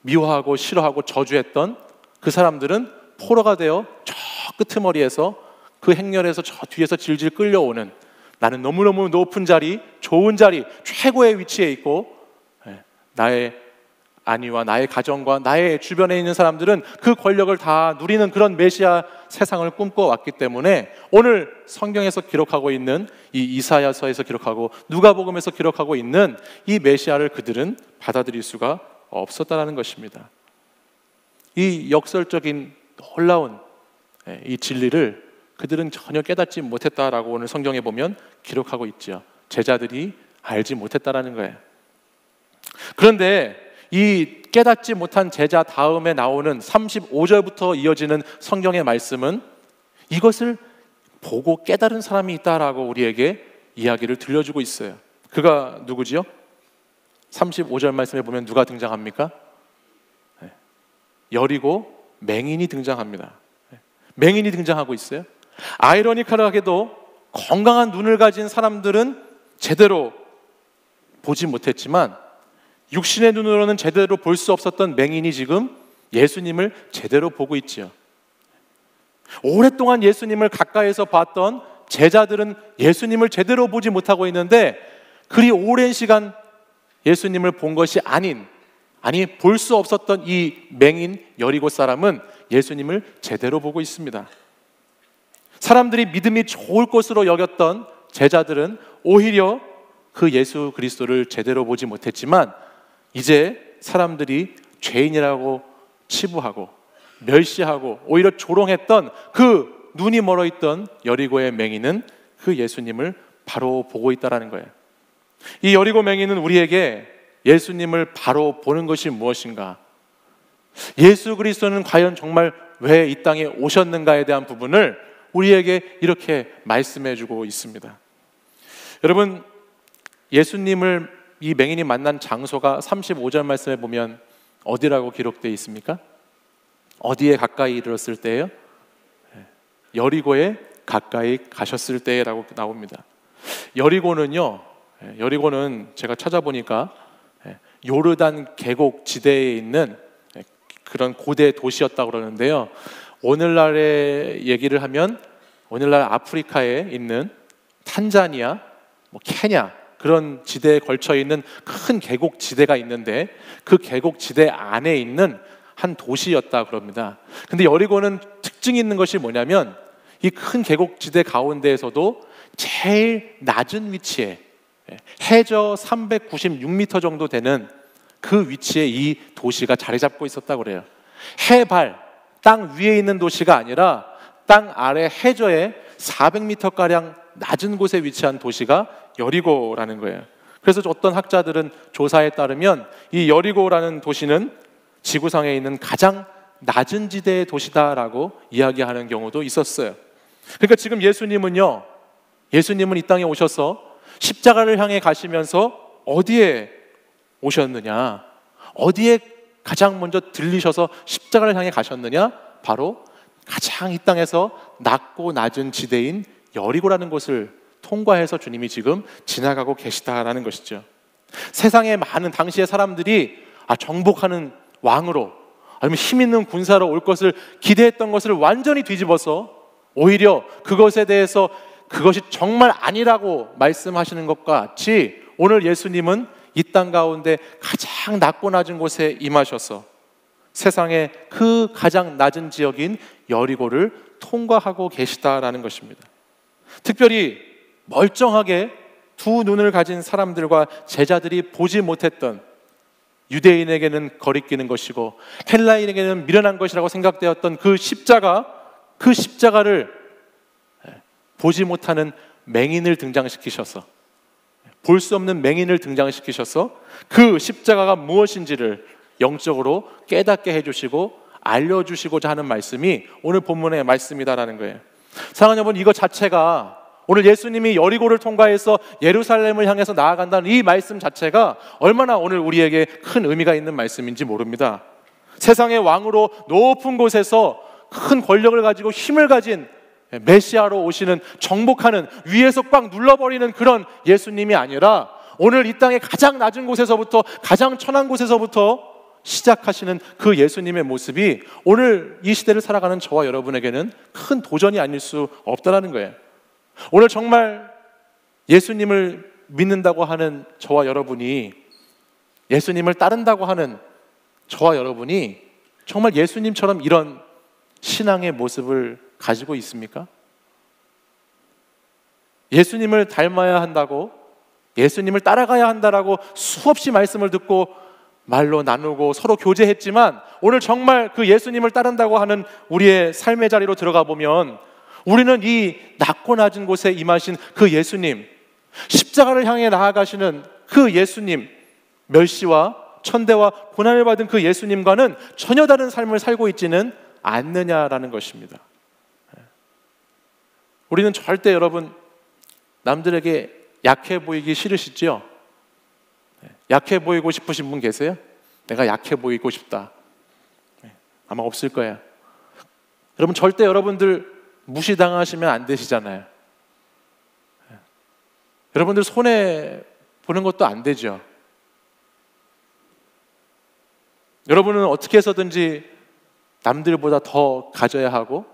미워하고 싫어하고 저주했던 그 사람들은 포로가 되어 저 끄트머리에서, 그 행렬에서 저 뒤에서 질질 끌려오는, 나는 너무너무 높은 자리, 좋은 자리, 최고의 위치에 있고, 나의 아내와 나의 가정과 나의 주변에 있는 사람들은 그 권력을 다 누리는 그런 메시아 세상을 꿈꿔왔기 때문에 오늘 성경에서 기록하고 있는 이 이사야서에서 기록하고 누가복음에서 기록하고 있는 이 메시아를 그들은 받아들일 수가 없었다라는 것입니다. 이 역설적인 놀라운 이 진리를 그들은 전혀 깨닫지 못했다라고 오늘 성경에 보면 기록하고 있죠. 제자들이 알지 못했다라는 거예요. 그런데 이 깨닫지 못한 제자 다음에 나오는 35절부터 이어지는 성경의 말씀은 이것을 보고 깨달은 사람이 있다라고 우리에게 이야기를 들려주고 있어요. 그가 누구지요? 35절 말씀에 보면 누가 등장합니까? 여리고 맹인이 등장합니다. 맹인이 등장하고 있어요. 아이러니컬하게도 건강한 눈을 가진 사람들은 제대로 보지 못했지만 육신의 눈으로는 제대로 볼 수 없었던 맹인이 지금 예수님을 제대로 보고 있지요. 오랫동안 예수님을 가까이서 봤던 제자들은 예수님을 제대로 보지 못하고 있는데, 그리 오랜 시간 예수님을 본 것이 아니 볼 수 없었던 이 맹인 여리고 사람은 예수님을 제대로 보고 있습니다. 사람들이 믿음이 좋을 것으로 여겼던 제자들은 오히려 그 예수 그리스도를 제대로 보지 못했지만, 이제 사람들이 죄인이라고 치부하고 멸시하고 오히려 조롱했던 그 눈이 멀어있던 여리고의 맹인은 그 예수님을 바로 보고 있다는 거예요. 이 여리고 맹인은 우리에게 예수님을 바로 보는 것이 무엇인가, 예수 그리스도는 과연 정말 왜 이 땅에 오셨는가에 대한 부분을 우리에게 이렇게 말씀해 주고 있습니다. 여러분, 예수님을 이 맹인이 만난 장소가 35절 말씀에 보면 어디라고 기록되어 있습니까? 어디에 가까이 이르렀을 때예요? 여리고에 가까이 가셨을 때라고 나옵니다. 여리고는 제가 찾아보니까 요르단 계곡 지대에 있는 그런 고대 도시였다고 그러는데요. 오늘날의 얘기를 하면 오늘날 아프리카에 있는 탄자니아, 케냐 그런 지대에 걸쳐 있는 큰 계곡 지대가 있는데 그 계곡 지대 안에 있는 한 도시였다 그럽니다. 근데 여리고는 특징이 있는 것이 뭐냐면 이 큰 계곡 지대 가운데에서도 제일 낮은 위치에 해저 396m 정도 되는 그 위치에 이 도시가 자리 잡고 있었다고 그래요. 해발, 땅 위에 있는 도시가 아니라 땅 아래 해저에 400m가량 낮은 곳에 위치한 도시가 여리고라는 거예요. 그래서 어떤 학자들은 조사에 따르면 이 여리고라는 도시는 지구상에 있는 가장 낮은 지대의 도시다라고 이야기하는 경우도 있었어요. 그러니까 지금 예수님은 이 땅에 오셔서 십자가를 향해 가시면서 어디에 오셨느냐? 어디에 가장 먼저 들리셔서 십자가를 향해 가셨느냐? 바로 가장 이 땅에서 낮고 낮은 지대인 여리고라는 곳을 통과해서 주님이 지금 지나가고 계시다라는 것이죠. 세상에 많은 당시의 사람들이 정복하는 왕으로 아니면 힘 있는 군사로 올 것을 기대했던 것을 완전히 뒤집어서 오히려 그것에 대해서 그것이 정말 아니라고 말씀하시는 것과 같이 오늘 예수님은 이 땅 가운데 가장 낮고 낮은 곳에 임하셔서 세상의 그 가장 낮은 지역인 여리고를 통과하고 계시다라는 것입니다. 특별히 멀쩡하게 두 눈을 가진 사람들과 제자들이 보지 못했던 유대인에게는 거리끼는 것이고 헬라인에게는 미련한 것이라고 생각되었던 그 십자가를 보지 못하는 맹인을 등장시키셔서 볼 수 없는 맹인을 등장시키셔서 그 십자가가 무엇인지를 영적으로 깨닫게 해주시고 알려주시고자 하는 말씀이 오늘 본문의 말씀이다라는 거예요. 사랑하는 여러분, 이것 자체가 오늘 예수님이 여리고를 통과해서 예루살렘을 향해서 나아간다는 이 말씀 자체가 얼마나 오늘 우리에게 큰 의미가 있는 말씀인지 모릅니다. 세상의 왕으로 높은 곳에서 큰 권력을 가지고 힘을 가진 메시아로 오시는, 정복하는, 위에서 꽉 눌러버리는 그런 예수님이 아니라 오늘 이 땅의 가장 낮은 곳에서부터, 가장 천한 곳에서부터 시작하시는 그 예수님의 모습이 오늘 이 시대를 살아가는 저와 여러분에게는 큰 도전이 아닐 수 없다는 거예요. 오늘 정말 예수님을 믿는다고 하는 저와 여러분이, 예수님을 따른다고 하는 저와 여러분이 정말 예수님처럼 이런 신앙의 모습을 가지고 있습니까? 예수님을 닮아야 한다고, 예수님을 따라가야 한다라고 수없이 말씀을 듣고 말로 나누고 서로 교제했지만 오늘 정말 그 예수님을 따른다고 하는 우리의 삶의 자리로 들어가 보면 우리는 이 낮고 낮은 곳에 임하신 그 예수님, 십자가를 향해 나아가시는 그 예수님, 멸시와 천대와 고난을 받은 그 예수님과는 전혀 다른 삶을 살고 있지는 않느냐라는 것입니다. 우리는 절대 여러분 남들에게 약해 보이기 싫으시죠? 약해 보이고 싶으신 분 계세요? 내가 약해 보이고 싶다. 아마 없을 거예요. 여러분 절대 여러분들 무시당하시면 안 되시잖아요. 여러분들 손해 보는 것도 안 되죠. 여러분은 어떻게 해서든지 남들보다 더 가져야 하고,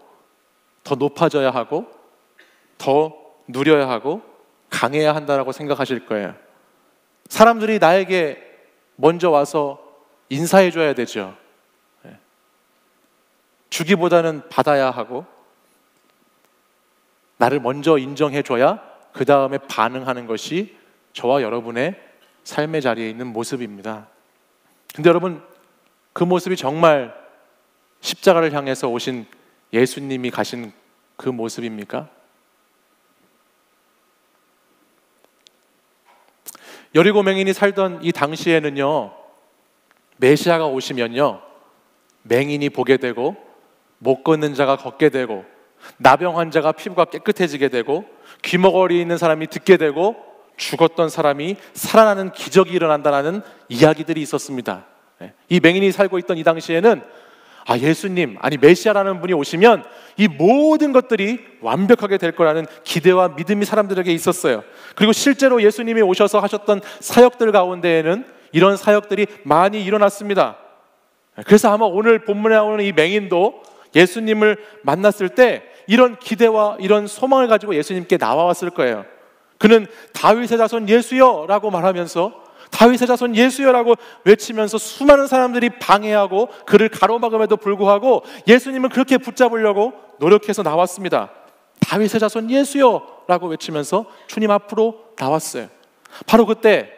더 높아져야 하고, 더 누려야 하고 강해야 한다라고 생각하실 거예요. 사람들이 나에게 먼저 와서 인사해 줘야 되죠. 주기보다는 받아야 하고 나를 먼저 인정해 줘야 그 다음에 반응하는 것이 저와 여러분의 삶의 자리에 있는 모습입니다. 근데 여러분, 그 모습이 정말 십자가를 향해서 오신 예수님이 가신 그 모습입니까? 여리고 맹인이 살던 이 당시에는요, 메시아가 오시면요, 맹인이 보게 되고 못 걷는 자가 걷게 되고 나병 환자가 피부가 깨끗해지게 되고 귀머거리 있는 사람이 듣게 되고 죽었던 사람이 살아나는 기적이 일어난다는 이야기들이 있었습니다. 이 맹인이 살고 있던 이 당시에는 예수님, 아니 메시아라는 분이 오시면 이 모든 것들이 완벽하게 될 거라는 기대와 믿음이 사람들에게 있었어요. 그리고 실제로 예수님이 오셔서 하셨던 사역들 가운데에는 이런 사역들이 많이 일어났습니다. 그래서 아마 오늘 본문에 나오는 이 맹인도 예수님을 만났을 때 이런 기대와 이런 소망을 가지고 예수님께 나와왔을 거예요. 그는 다윗의 자손 예수여 라고 말하면서 다윗의 자손 예수여라고 외치면서 수많은 사람들이 방해하고 그를 가로막음에도 불구하고 예수님을 그렇게 붙잡으려고 노력해서 나왔습니다. 다윗의 자손 예수여라고 외치면서 주님 앞으로 나왔어요. 바로 그때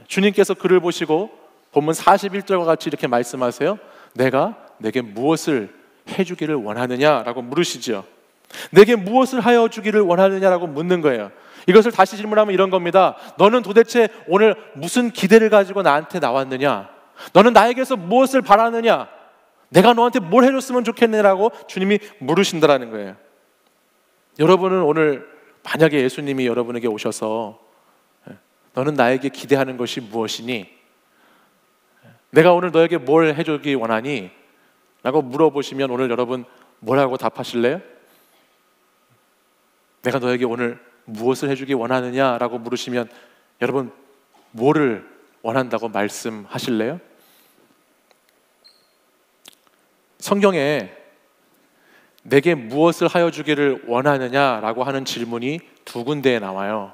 주님께서 그를 보시고 본문 41절과 같이 이렇게 말씀하세요. 내가 내게 무엇을 해주기를 원하느냐라고 물으시죠. 내게 무엇을 하여 주기를 원하느냐라고 묻는 거예요. 이것을 다시 질문하면 이런 겁니다. 너는 도대체 오늘 무슨 기대를 가지고 나한테 나왔느냐? 너는 나에게서 무엇을 바라느냐? 내가 너한테 뭘 해줬으면 좋겠느냐라고 주님이 물으신다라는 거예요. 여러분은 오늘 만약에 예수님이 여러분에게 오셔서 너는 나에게 기대하는 것이 무엇이니? 내가 오늘 너에게 뭘 해주기 원하니? 라고 물어보시면 오늘 여러분 뭐라고 답하실래요? 내가 너에게 오늘 무엇을 해주기 원하느냐라고 물으시면 여러분 뭐를 원한다고 말씀하실래요? 성경에 내게 무엇을 하여 주기를 원하느냐라고 하는 질문이 두 군데에 나와요.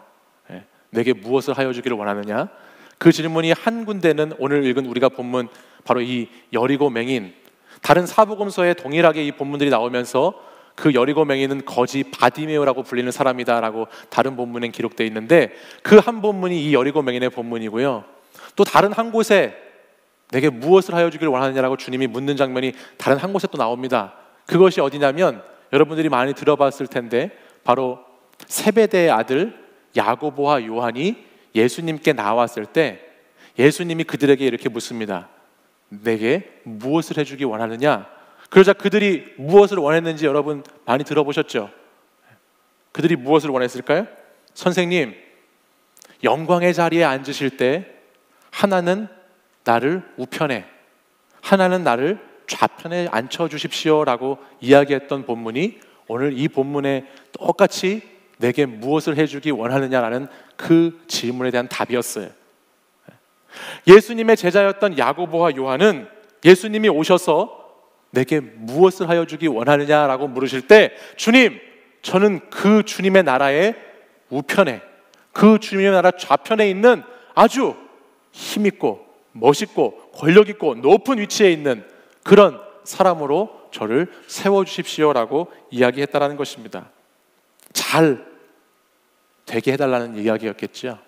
내게 무엇을 하여 주기를 원하느냐? 그 질문이 한 군데는 오늘 읽은 우리가 본문 바로 이 여리고 맹인, 다른 사복음서에 동일하게 이 본문들이 나오면서 그 여리고 맹인은 거지 바디메오라고 불리는 사람이다라고 다른 본문엔 기록되어 있는데 그 한 본문이 이 여리고 맹인의 본문이고요. 또 다른 한 곳에 내게 무엇을 하여 주기를 원하느냐라고 주님이 묻는 장면이 다른 한 곳에 또 나옵니다. 그것이 어디냐면 여러분들이 많이 들어봤을 텐데 바로 세베대의 아들 야고보와 요한이 예수님께 나왔을 때 예수님이 그들에게 이렇게 묻습니다. 내게 무엇을 해주기 원하느냐? 그러자 그들이 무엇을 원했는지 여러분 많이 들어보셨죠? 그들이 무엇을 원했을까요? 선생님, 영광의 자리에 앉으실 때 하나는 나를 우편에, 하나는 나를 좌편에 앉혀주십시오 라고 이야기했던 본문이 오늘 이 본문에 똑같이 내게 무엇을 해주기 원하느냐라는 그 질문에 대한 답이었어요. 예수님의 제자였던 야고보와 요한은 예수님이 오셔서 내게 무엇을 하여 주기 원하느냐라고 물으실 때 주님, 저는 그 주님의 나라의 우편에, 그 주님의 나라 좌편에 있는 아주 힘있고 멋있고 권력있고 높은 위치에 있는 그런 사람으로 저를 세워주십시오라고 이야기했다라는 것입니다. 잘 되게 해달라는 이야기였겠죠.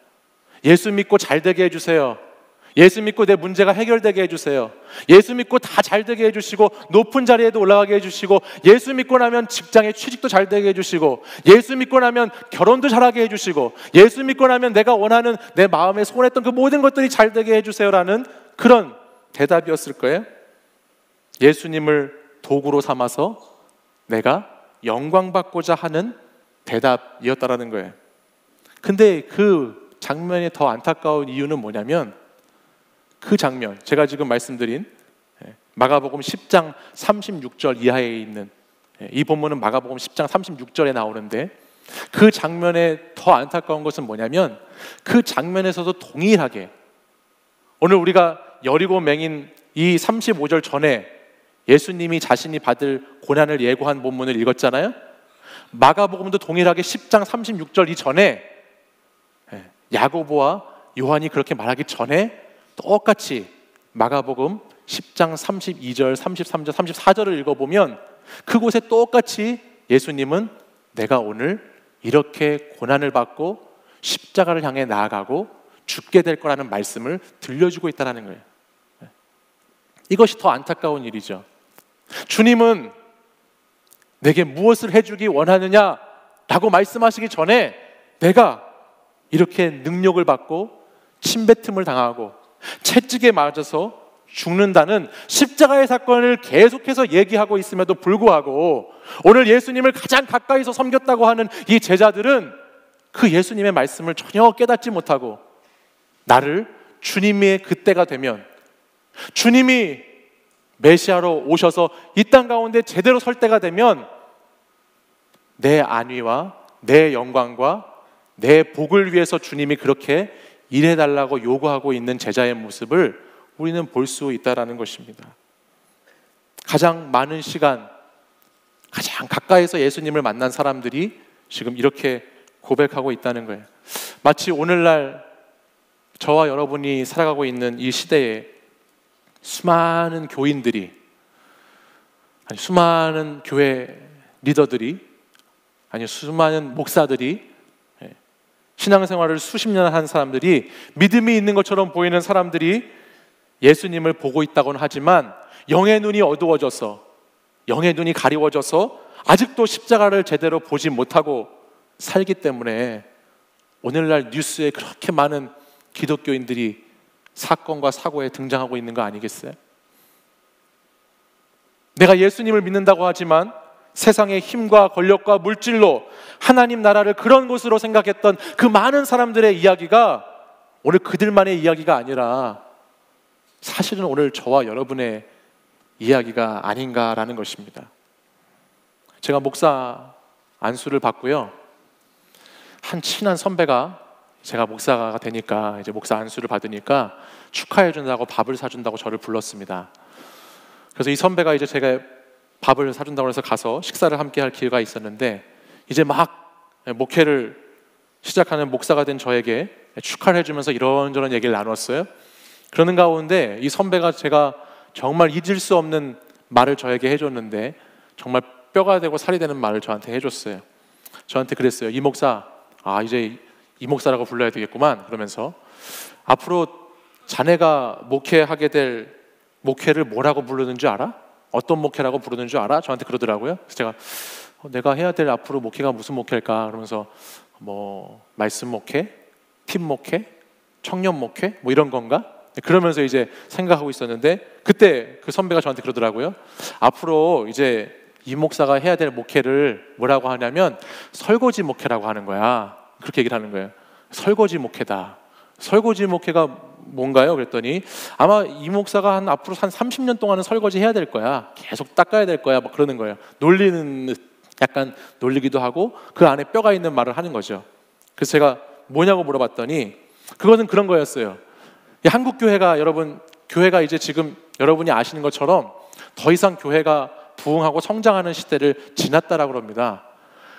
예수 믿고 잘 되게 해주세요. 예수 믿고 내 문제가 해결되게 해주세요. 예수 믿고 다 잘 되게 해주시고 높은 자리에도 올라가게 해주시고 예수 믿고 나면 직장에 취직도 잘 되게 해주시고 예수 믿고 나면 결혼도 잘하게 해주시고 예수 믿고 나면 내가 원하는 내 마음에 소원했던 그 모든 것들이 잘 되게 해주세요라는 그런 대답이었을 거예요. 예수님을 도구로 삼아서 내가 영광받고자 하는 대답이었다라는 거예요. 근데 그 장면이 더 안타까운 이유는 뭐냐면 그 장면, 제가 지금 말씀드린 마가복음 10장 36절 이하에 있는 이 본문은 마가복음 10장 36절에 나오는데 그 장면에 더 안타까운 것은 뭐냐면 그 장면에서도 동일하게 오늘 우리가 여리고 맹인 이 35절 전에 예수님이 자신이 받을 고난을 예고한 본문을 읽었잖아요. 마가복음도 동일하게 10장 36절 이전에 야고보와 요한이 그렇게 말하기 전에 똑같이 마가복음 10장 32절, 33절, 34절을 읽어보면 그곳에 똑같이 예수님은 내가 오늘 이렇게 고난을 받고 십자가를 향해 나아가고 죽게 될 거라는 말씀을 들려주고 있다는 거예요. 이것이 더 안타까운 일이죠. 주님은 내게 무엇을 해주기 원하느냐라고 말씀하시기 전에 내가 이렇게 능력을 받고 침뱉음을 당하고 채찍에 맞아서 죽는다는 십자가의 사건을 계속해서 얘기하고 있음에도 불구하고 오늘 예수님을 가장 가까이서 섬겼다고 하는 이 제자들은 그 예수님의 말씀을 전혀 깨닫지 못하고 나를 주님의 그때가 되면 주님이 메시아로 오셔서 이 땅 가운데 제대로 설 때가 되면 내 안위와 내 영광과 내 복을 위해서 주님이 그렇게 일해달라고 요구하고 있는 제자의 모습을 우리는 볼 수 있다는 것입니다. 가장 많은 시간, 가장 가까이서 예수님을 만난 사람들이 지금 이렇게 고백하고 있다는 거예요. 마치 오늘날 저와 여러분이 살아가고 있는 이 시대에 수많은 교인들이, 아니 수많은 교회 리더들이, 아니 수많은 목사들이, 신앙생활을 수십 년 한 사람들이, 믿음이 있는 것처럼 보이는 사람들이 예수님을 보고 있다고는 하지만 영의 눈이 어두워져서, 영의 눈이 가리워져서 아직도 십자가를 제대로 보지 못하고 살기 때문에 오늘날 뉴스에 그렇게 많은 기독교인들이 사건과 사고에 등장하고 있는 거 아니겠어요? 내가 예수님을 믿는다고 하지만 세상의 힘과 권력과 물질로 하나님 나라를 그런 곳으로 생각했던 그 많은 사람들의 이야기가 오늘 그들만의 이야기가 아니라 사실은 오늘 저와 여러분의 이야기가 아닌가라는 것입니다. 제가 목사 안수를 받고요, 한 친한 선배가, 제가 목사가 되니까 이제 목사 안수를 받으니까 축하해 준다고 밥을 사준다고 저를 불렀습니다. 그래서 이 선배가 이제 제가 밥을 사준다고 해서 가서 식사를 함께 할 기회가 있었는데, 이제 막 목회를 시작하는 목사가 된 저에게 축하를 해주면서 이런저런 얘기를 나눴어요. 그러는 가운데 이 선배가 제가 정말 잊을 수 없는 말을 저에게 해줬는데, 정말 뼈가 되고 살이 되는 말을 저한테 해줬어요. 저한테 그랬어요. 이 목사, 이제 이 목사라고 불러야 되겠구만. 그러면서 앞으로 자네가 목회하게 될 목회를 뭐라고 부르는 줄 알아? 어떤 목회라고 부르는 줄 알아? 저한테 그러더라고요. 그래서 제가 내가 해야 될 앞으로 목회가 무슨 목회일까? 그러면서 뭐 말씀 목회, 팀 목회, 청년 목회, 뭐 이런 건가? 그러면서 이제 생각하고 있었는데, 그때 그 선배가 저한테 그러더라고요. 앞으로 이제 이 목사가 해야 될 목회를 뭐라고 하냐면 설거지 목회라고 하는 거야. 그렇게 얘기를 하는 거예요. 설거지 목회다. 설거지 목회가 뭔가요? 그랬더니 아마 이 목사가 앞으로 한 30년 동안은 설거지 해야 될 거야. 계속 닦아야 될 거야. 막 그러는 거예요. 놀리는, 약간 놀리기도 하고 그 안에 뼈가 있는 말을 하는 거죠. 그래서 제가 뭐냐고 물어봤더니 그거는 그런 거였어요. 한국 교회가, 여러분, 교회가 이제 지금 여러분이 아시는 것처럼 더 이상 교회가 부흥하고 성장하는 시대를 지났다라고 합니다.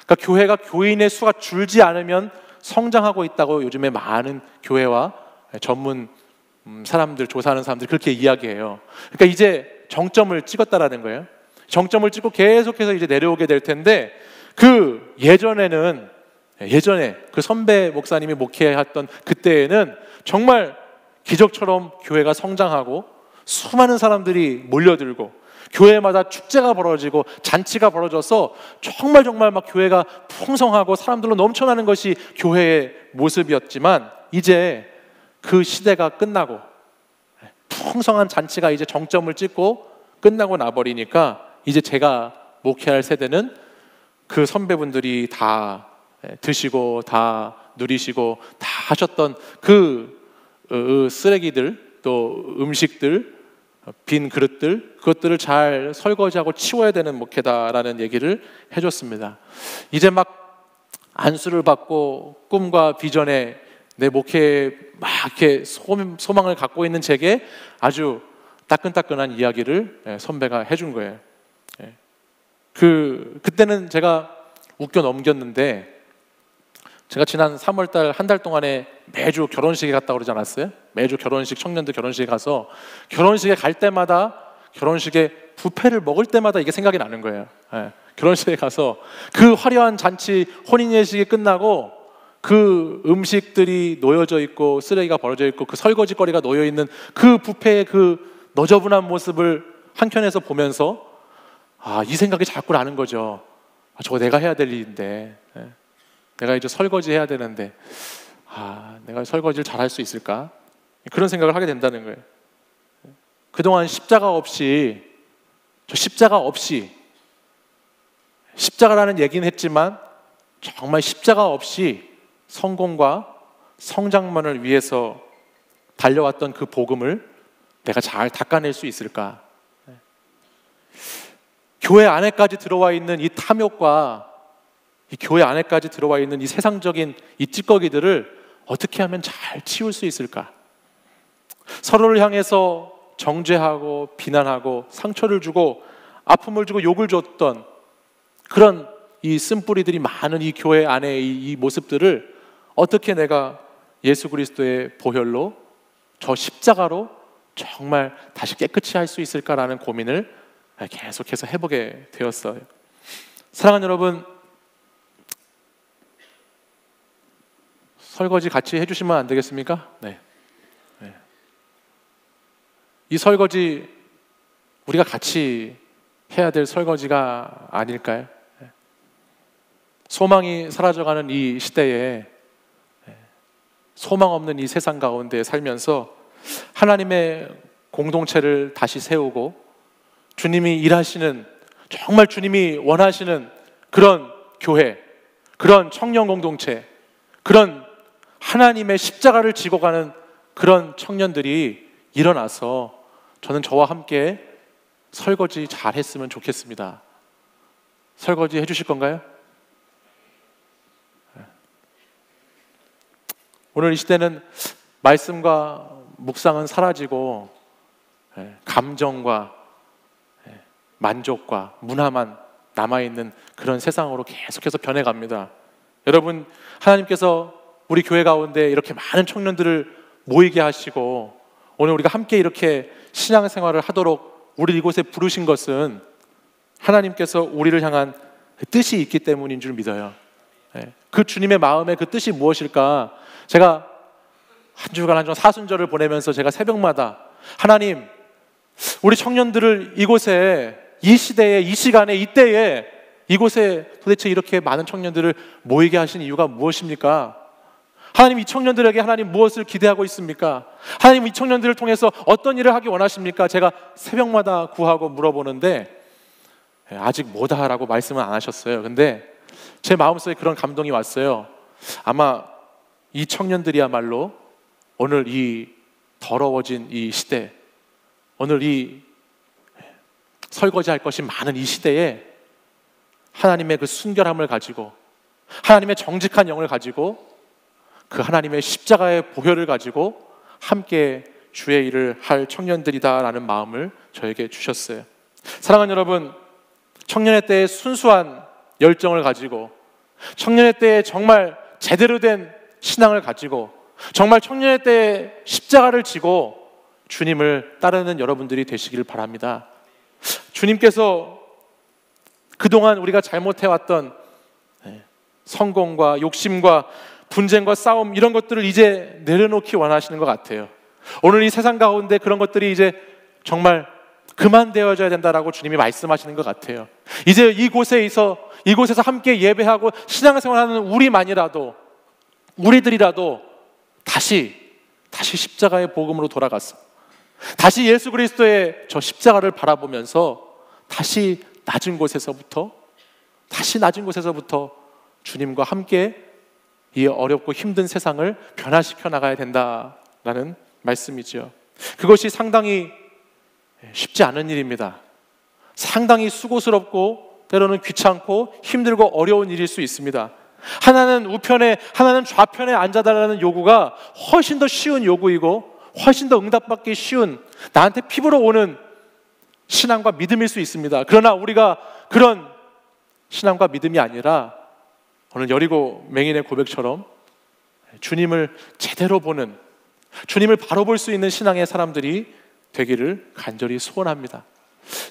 그러니까 교회가 교인의 수가 줄지 않으면 성장하고 있다고 요즘에 많은 교회와 전문 사람들, 조사하는 사람들이 그렇게 이야기해요. 그러니까 이제 정점을 찍었다라는 거예요. 정점을 찍고 계속해서 이제 내려오게 될 텐데, 그 예전에 그 선배 목사님이 목회했던 그때에는 정말 기적처럼 교회가 성장하고 수많은 사람들이 몰려들고 교회마다 축제가 벌어지고 잔치가 벌어져서 정말 막 교회가 풍성하고 사람들로 넘쳐나는 것이 교회의 모습이었지만, 이제 그 시대가 끝나고 풍성한 잔치가 이제 정점을 찍고 끝나고 나버리니까 이제 제가 목회할 세대는 그 선배분들이 다 드시고 다 누리시고 다 하셨던 그 쓰레기들, 또 음식들, 빈 그릇들, 그것들을 잘 설거지하고 치워야 되는 목회다라는 얘기를 해줬습니다. 이제 막 안수를 받고 꿈과 비전에 내 목회에 막 이렇게 소망을 갖고 있는 제게 아주 따끈따끈한 이야기를 선배가 해준 거예요. 그때는 제가 웃겨 넘겼는데, 제가 지난 3월달 한 달 동안에 매주 결혼식에 갔다 그러지 않았어요? 매주 결혼식, 청년들 결혼식에 가서 결혼식에 갈 때마다, 결혼식에 뷔페를 먹을 때마다 이게 생각이 나는 거예요. 결혼식에 가서 그 화려한 잔치, 혼인 예식이 끝나고 그 음식들이 놓여져 있고 쓰레기가 버려져 있고 그 설거지거리가 놓여 있는 그 뷔페의 그 너저분한 모습을 한켠에서 보면서 이 생각이 자꾸 나는 거죠. 저거 내가 해야 될 일인데, 내가 이제 설거지 해야 되는데 내가 설거지를 잘할 수 있을까? 그런 생각을 하게 된다는 거예요. 그동안 십자가 없이 십자가라는 얘기는 했지만 정말 십자가 없이 성공과 성장만을 위해서 달려왔던 그 복음을 내가 잘 닦아낼 수 있을까? 교회 안에까지 들어와 있는 이 탐욕과 이 교회 안에까지 들어와 있는 이 세상적인 이 찌꺼기들을 어떻게 하면 잘 치울 수 있을까? 서로를 향해서 정죄하고 비난하고 상처를 주고 아픔을 주고 욕을 줬던 그런 이 쓴뿌리들이 많은 이 교회 안의 이 모습들을 어떻게 내가 예수 그리스도의 보혈로 저 십자가로 정말 다시 깨끗이 할 수 있을까라는 고민을 계속해서 해보게 되었어요. 사랑하는 여러분, 설거지 같이 해주시면 안 되겠습니까? 네. 이 설거지 우리가 같이 해야 될 설거지가 아닐까요? 소망이 사라져가는 이 시대에 소망 없는 이 세상 가운데 살면서 하나님의 공동체를 다시 세우고 주님이 일하시는, 정말 주님이 원하시는 그런 교회, 그런 청년 공동체, 그런 하나님의 십자가를 지고 가는 그런 청년들이 일어나서 저는 저와 함께 설거지 잘 했으면 좋겠습니다. 설거지 해주실 건가요? 오늘 이 시대는 말씀과 묵상은 사라지고 감정과 만족과 문화만 남아있는 그런 세상으로 계속해서 변해갑니다. 여러분, 하나님께서 우리 교회 가운데 이렇게 많은 청년들을 모이게 하시고 오늘 우리가 함께 이렇게 신앙생활을 하도록 우리 이곳에 부르신 것은 하나님께서 우리를 향한 뜻이 있기 때문인 줄 믿어요. 그 주님의 마음의 그 뜻이 무엇일까? 제가 한 주간 사순절을 보내면서 제가 새벽마다 하나님, 우리 청년들을 이곳에, 이 시대에, 이 시간에, 이때에 이곳에 도대체 이렇게 많은 청년들을 모이게 하신 이유가 무엇입니까? 하나님, 이 청년들에게 하나님 무엇을 기대하고 있습니까? 하나님, 이 청년들을 통해서 어떤 일을 하기 원하십니까? 제가 새벽마다 구하고 물어보는데 아직 뭐다라고 말씀은 안 하셨어요. 근데 제 마음속에 그런 감동이 왔어요. 아마 이 청년들이야말로 오늘 이 더러워진 이 시대, 오늘 이 설거지할 것이 많은 이 시대에 하나님의 그 순결함을 가지고, 하나님의 정직한 영을 가지고, 그 하나님의 십자가의 보혈을 가지고 함께 주의 일을 할 청년들이다라는 마음을 저에게 주셨어요. 사랑하는 여러분, 청년의 때에 순수한 열정을 가지고, 청년의 때에 정말 제대로 된 신앙을 가지고, 정말 청년의 때에 십자가를 지고 주님을 따르는 여러분들이 되시길 바랍니다. 주님께서 그동안 우리가 잘못해왔던 성공과 욕심과 분쟁과 싸움, 이런 것들을 이제 내려놓기 원하시는 것 같아요. 오늘 이 세상 가운데 그런 것들이 이제 정말 그만되어져야 된다라고 주님이 말씀하시는 것 같아요. 이제 이곳에서 함께 예배하고 신앙생활하는 우리들이라도 다시 십자가의 복음으로 돌아가서 다시 예수 그리스도의 저 십자가를 바라보면서 다시 낮은 곳에서부터 주님과 함께 이 어렵고 힘든 세상을 변화시켜 나가야 된다라는 말씀이죠. 그것이 상당히 쉽지 않은 일입니다. 상당히 수고스럽고 때로는 귀찮고 힘들고 어려운 일일 수 있습니다. 하나는 우편에, 하나는 좌편에 앉아달라는 요구가 훨씬 더 쉬운 요구이고 훨씬 더 응답받기 쉬운, 나한테 피부로 오는 신앙과 믿음일 수 있습니다. 그러나 우리가 그런 신앙과 믿음이 아니라 오늘 여리고 맹인의 고백처럼 주님을 제대로 보는, 주님을 바로 볼 수 있는 신앙의 사람들이 되기를 간절히 소원합니다.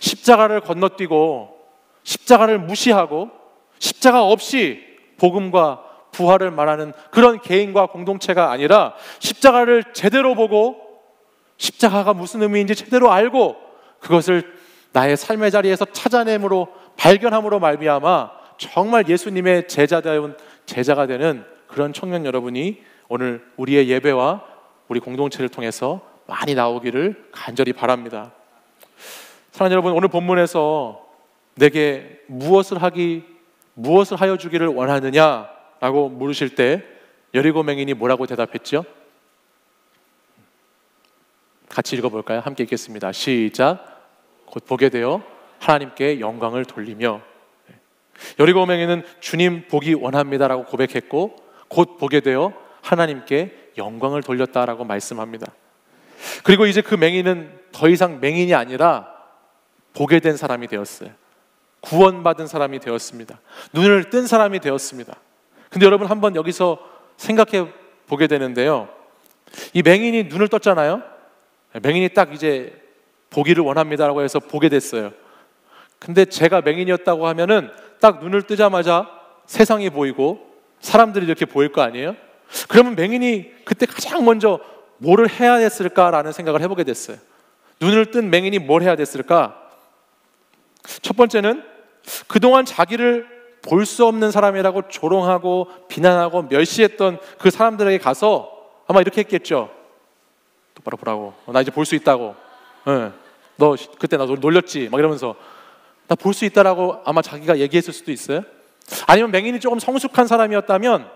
십자가를 건너뛰고 십자가를 무시하고 십자가 없이 복음과 부활을 말하는 그런 개인과 공동체가 아니라 십자가를 제대로 보고 십자가가 무슨 의미인지 제대로 알고 그것을 나의 삶의 자리에서 찾아냄으로, 발견함으로 말미암아 정말 예수님의 제자가 되는 그런 청년 여러분이 오늘 우리의 예배와 우리 공동체를 통해서 많이 나오기를 간절히 바랍니다. 사랑하는 여러분, 오늘 본문에서 내게 무엇을 하여 주기를 원하느냐라고 물으실 때 여리고 맹인이 뭐라고 대답했죠? 같이 읽어볼까요? 함께 읽겠습니다. 시작. 곧 보게 되어 하나님께 영광을 돌리며, 여리고 맹인은 주님 보기 원합니다라고 고백했고 곧 보게 되어 하나님께 영광을 돌렸다라고 말씀합니다. 그리고 이제 그 맹인은 더 이상 맹인이 아니라 보게 된 사람이 되었어요. 구원받은 사람이 되었습니다. 눈을 뜬 사람이 되었습니다. 근데 여러분 한번 여기서 생각해 보게 되는데요, 이 맹인이 눈을 떴잖아요. 맹인이 딱 이제 보기를 원합니다라고 해서 보게 됐어요. 근데 제가 맹인이었다고 하면은 딱 눈을 뜨자마자 세상이 보이고 사람들이 이렇게 보일 거 아니에요? 그러면 맹인이 그때 가장 먼저 뭐를 해야 됐을까라는 생각을 해보게 됐어요. 눈을 뜬 맹인이 뭘 해야 됐을까? 첫 번째는 그동안 자기를 볼 수 없는 사람이라고 조롱하고 비난하고 멸시했던 그 사람들에게 가서 아마 이렇게 했겠죠. 똑바로 보라고. 나 이제 볼 수 있다고. 너 그때 나 놀렸지? 막 이러면서 나 볼 수 있다라고 아마 자기가 얘기했을 수도 있어요. 아니면 맹인이 조금 성숙한 사람이었다면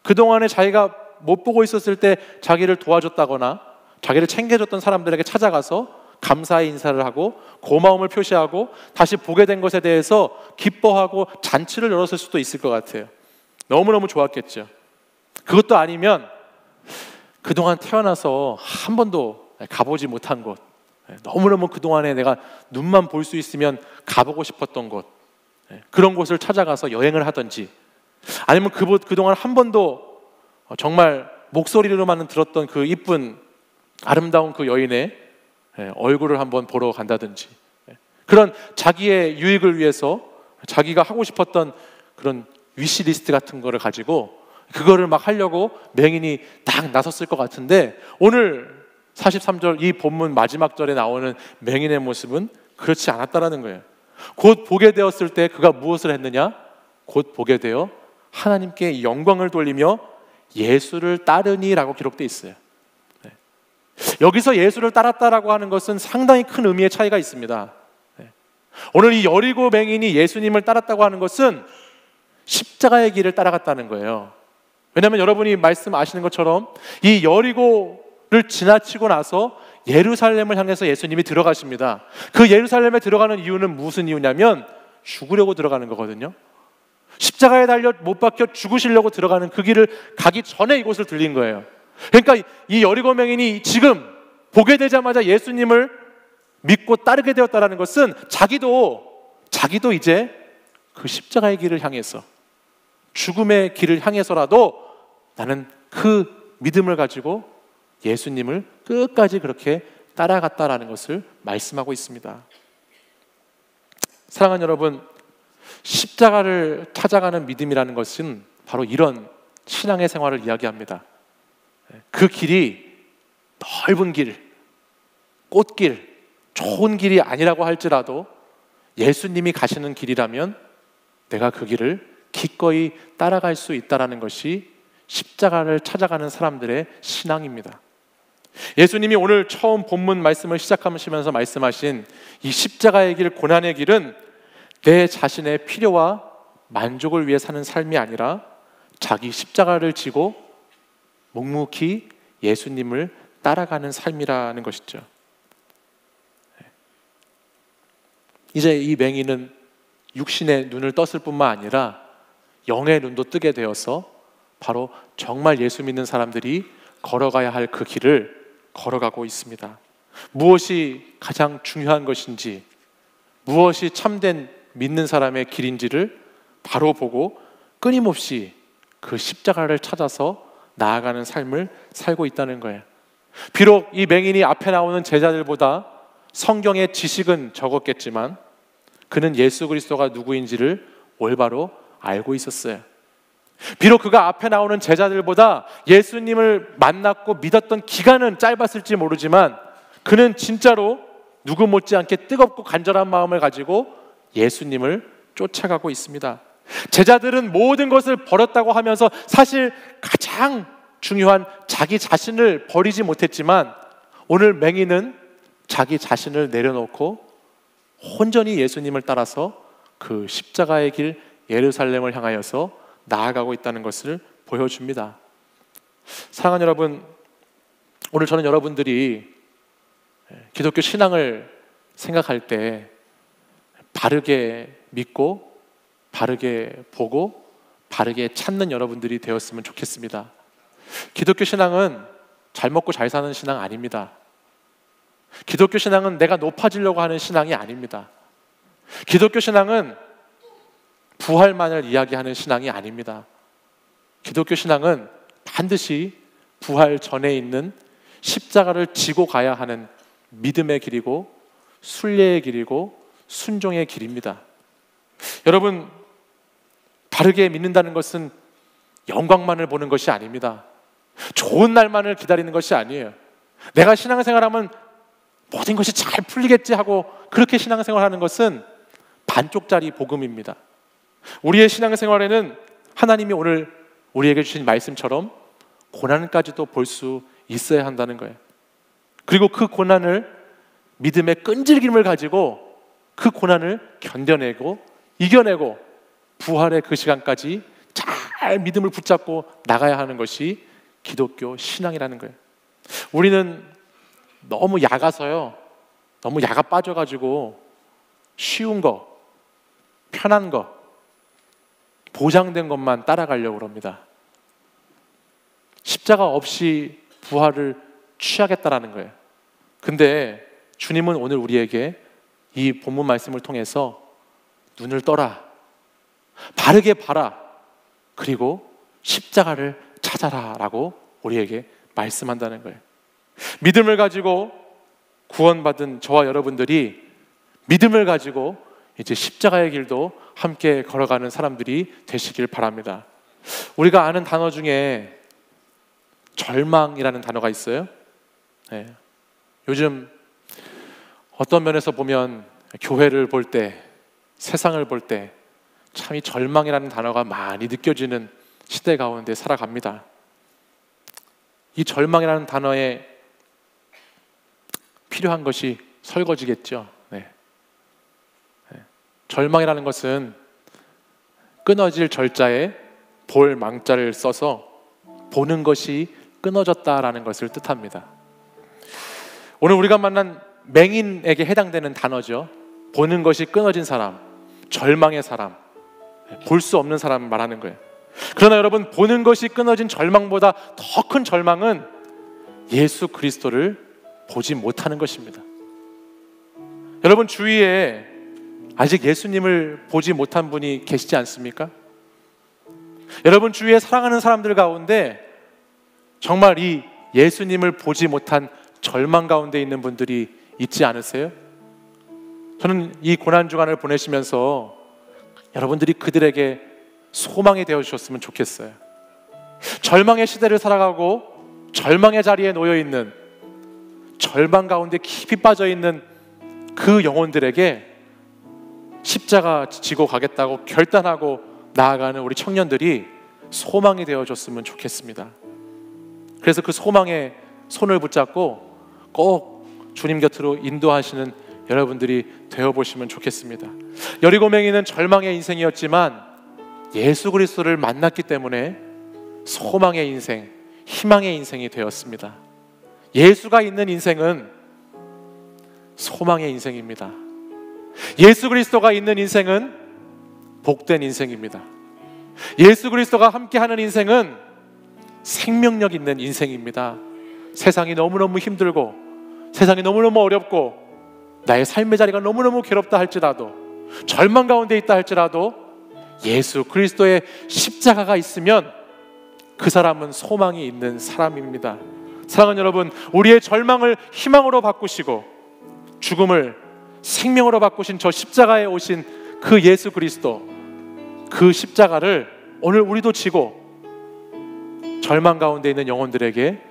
그동안에 자기가 못 보고 있었을 때 자기를 도와줬다거나 자기를 챙겨줬던 사람들에게 찾아가서 감사의 인사를 하고 고마움을 표시하고 다시 보게 된 것에 대해서 기뻐하고 잔치를 열었을 수도 있을 것 같아요. 너무너무 좋았겠죠. 그것도 아니면 그동안 태어나서 한 번도 가보지 못한 곳, 너무너무 그동안에 내가 눈만 볼 수 있으면 가보고 싶었던 곳, 그런 곳을 찾아가서 여행을 하든지, 아니면 그동안 한 번도 정말 목소리로만 들었던 그 이쁜 아름다운 그 여인의 얼굴을 한번 보러 간다든지, 그런 자기의 유익을 위해서 자기가 하고 싶었던 그런 위시리스트 같은 거를 가지고 그거를 막 하려고 맹인이 딱 나섰을 것 같은데, 오늘 43절 이 본문 마지막 절에 나오는 맹인의 모습은 그렇지 않았다라는 거예요. 곧 보게 되었을 때 그가 무엇을 했느냐? 곧 보게 되어 하나님께 영광을 돌리며 예수를 따르니라고 기록되어 있어요. 여기서 예수를 따랐다라고 하는 것은 상당히 큰 의미의 차이가 있습니다. 오늘 이 여리고 맹인이 예수님을 따랐다고 하는 것은 십자가의 길을 따라갔다는 거예요. 왜냐하면 여러분이 말씀 아시는 것처럼 이 여리고를 지나치고 나서 예루살렘을 향해서 예수님이 들어가십니다. 그 예루살렘에 들어가는 이유는 무슨 이유냐면 죽으려고 들어가는 거거든요. 십자가에 달려 못 박혀 죽으시려고 들어가는 그 길을 가기 전에 이곳을 들린 거예요. 그러니까 이 여리고 맹인이 지금 보게 되자마자 예수님을 믿고 따르게 되었다는 것은 자기도 이제 그 십자가의 길을 향해서, 죽음의 길을 향해서라도 나는 그 믿음을 가지고 예수님을 끝까지 그렇게 따라갔다라는 것을 말씀하고 있습니다. 사랑하는 여러분, 십자가를 찾아가는 믿음이라는 것은 바로 이런 신앙의 생활을 이야기합니다. 그 길이 넓은 길, 꽃길, 좋은 길이 아니라고 할지라도 예수님이 가시는 길이라면 내가 그 길을 기꺼이 따라갈 수 있다는 것이 십자가를 찾아가는 사람들의 신앙입니다. 예수님이 오늘 처음 본문 말씀을 시작하시면서 말씀하신 이 십자가의 길, 고난의 길은 내 자신의 필요와 만족을 위해 사는 삶이 아니라 자기 십자가를 지고 묵묵히 예수님을 따라가는 삶이라는 것이죠. 이제 이 맹인은 육신의 눈을 떴을 뿐만 아니라 영의 눈도 뜨게 되어서 바로 정말 예수 믿는 사람들이 걸어가야 할 그 길을 걸어가고 있습니다. 무엇이 가장 중요한 것인지, 무엇이 참된 믿는 사람의 길인지를 바로 보고 끊임없이 그 십자가를 찾아서 나아가는 삶을 살고 있다는 거예요. 비록 이 맹인이 앞에 나오는 제자들보다 성경의 지식은 적었겠지만 그는 예수 그리스도가 누구인지를 올바로 알고 있었어요. 비록 그가 앞에 나오는 제자들보다 예수님을 만났고 믿었던 기간은 짧았을지 모르지만 그는 진짜로 누구 못지않게 뜨겁고 간절한 마음을 가지고 예수님을 쫓아가고 있습니다. 제자들은 모든 것을 버렸다고 하면서 사실 가장 중요한 자기 자신을 버리지 못했지만 오늘 맹인은 자기 자신을 내려놓고 온전히 예수님을 따라서 그 십자가의 길 예루살렘을 향하여서 나아가고 있다는 것을 보여줍니다. 사랑하는 여러분, 오늘 저는 여러분들이 기독교 신앙을 생각할 때 바르게 믿고 바르게 보고 바르게 찾는 여러분들이 되었으면 좋겠습니다. 기독교 신앙은 잘 먹고 잘 사는 신앙 아닙니다. 기독교 신앙은 내가 높아지려고 하는 신앙이 아닙니다. 기독교 신앙은 부활만을 이야기하는 신앙이 아닙니다. 기독교 신앙은 반드시 부활 전에 있는 십자가를 지고 가야 하는 믿음의 길이고 순례의 길이고 순종의 길입니다. 여러분, 바르게 믿는다는 것은 영광만을 보는 것이 아닙니다. 좋은 날만을 기다리는 것이 아니에요. 내가 신앙생활하면 모든 것이 잘 풀리겠지 하고 그렇게 신앙생활하는 것은 반쪽짜리 복음입니다. 우리의 신앙생활에는 하나님이 오늘 우리에게 주신 말씀처럼 고난까지도 볼 수 있어야 한다는 거예요. 그리고 그 고난을 믿음의 끈질김을 가지고 그 고난을 견뎌내고 이겨내고 부활의 그 시간까지 잘 믿음을 붙잡고 나가야 하는 것이 기독교 신앙이라는 거예요. 우리는 너무 약아서요, 너무 약아 빠져가지고 쉬운 거, 편한 거, 보장된 것만 따라가려고 합니다. 십자가 없이 부활을 취하겠다라는 거예요. 근데 주님은 오늘 우리에게 이 본문 말씀을 통해서 눈을 떠라, 바르게 봐라, 그리고 십자가를 찾아라 라고 우리에게 말씀한다는 거예요. 믿음을 가지고 구원받은 저와 여러분들이 믿음을 가지고 이제 십자가의 길도 함께 걸어가는 사람들이 되시길 바랍니다. 우리가 아는 단어 중에 절망이라는 단어가 있어요. 네. 요즘 어떤 면에서 보면 교회를 볼 때, 세상을 볼 때 참 이 절망이라는 단어가 많이 느껴지는 시대 가운데 살아갑니다. 이 절망이라는 단어에 필요한 것이 설거지겠죠. 네. 절망이라는 것은 끊어질 절자에 볼 망자를 써서 보는 것이 끊어졌다라는 것을 뜻합니다. 오늘 우리가 만난 맹인에게 해당되는 단어죠. 보는 것이 끊어진 사람, 절망의 사람, 볼 수 없는 사람을 말하는 거예요. 그러나 여러분, 보는 것이 끊어진 절망보다 더 큰 절망은 예수 그리스도를 보지 못하는 것입니다. 여러분, 주위에 아직 예수님을 보지 못한 분이 계시지 않습니까? 여러분 주위에 사랑하는 사람들 가운데 정말 이 예수님을 보지 못한 절망 가운데 있는 분들이 있지 않으세요? 저는 이 고난주간을 보내시면서 여러분들이 그들에게 소망이 되어주셨으면 좋겠어요. 절망의 시대를 살아가고 절망의 자리에 놓여있는, 절망 가운데 깊이 빠져있는 그 영혼들에게 십자가 지고 가겠다고 결단하고 나아가는 우리 청년들이 소망이 되어줬으면 좋겠습니다. 그래서 그 소망의 손을 붙잡고 꼭 주님 곁으로 인도하시는 여러분들이 되어보시면 좋겠습니다. 여리고맹이는 절망의 인생이었지만 예수 그리스도를 만났기 때문에 소망의 인생, 희망의 인생이 되었습니다. 예수가 있는 인생은 소망의 인생입니다. 예수 그리스도가 있는 인생은 복된 인생입니다. 예수 그리스도가 함께하는 인생은 생명력 있는 인생입니다. 세상이 너무너무 힘들고 세상이 너무너무 어렵고 나의 삶의 자리가 너무너무 괴롭다 할지라도, 절망 가운데 있다 할지라도 예수 그리스도의 십자가가 있으면 그 사람은 소망이 있는 사람입니다. 사랑하는 여러분, 우리의 절망을 희망으로 바꾸시고 죽음을 생명으로 바꾸신 저 십자가에 오신 그 예수 그리스도, 그 십자가를 오늘 우리도 지고 절망 가운데 있는 영혼들에게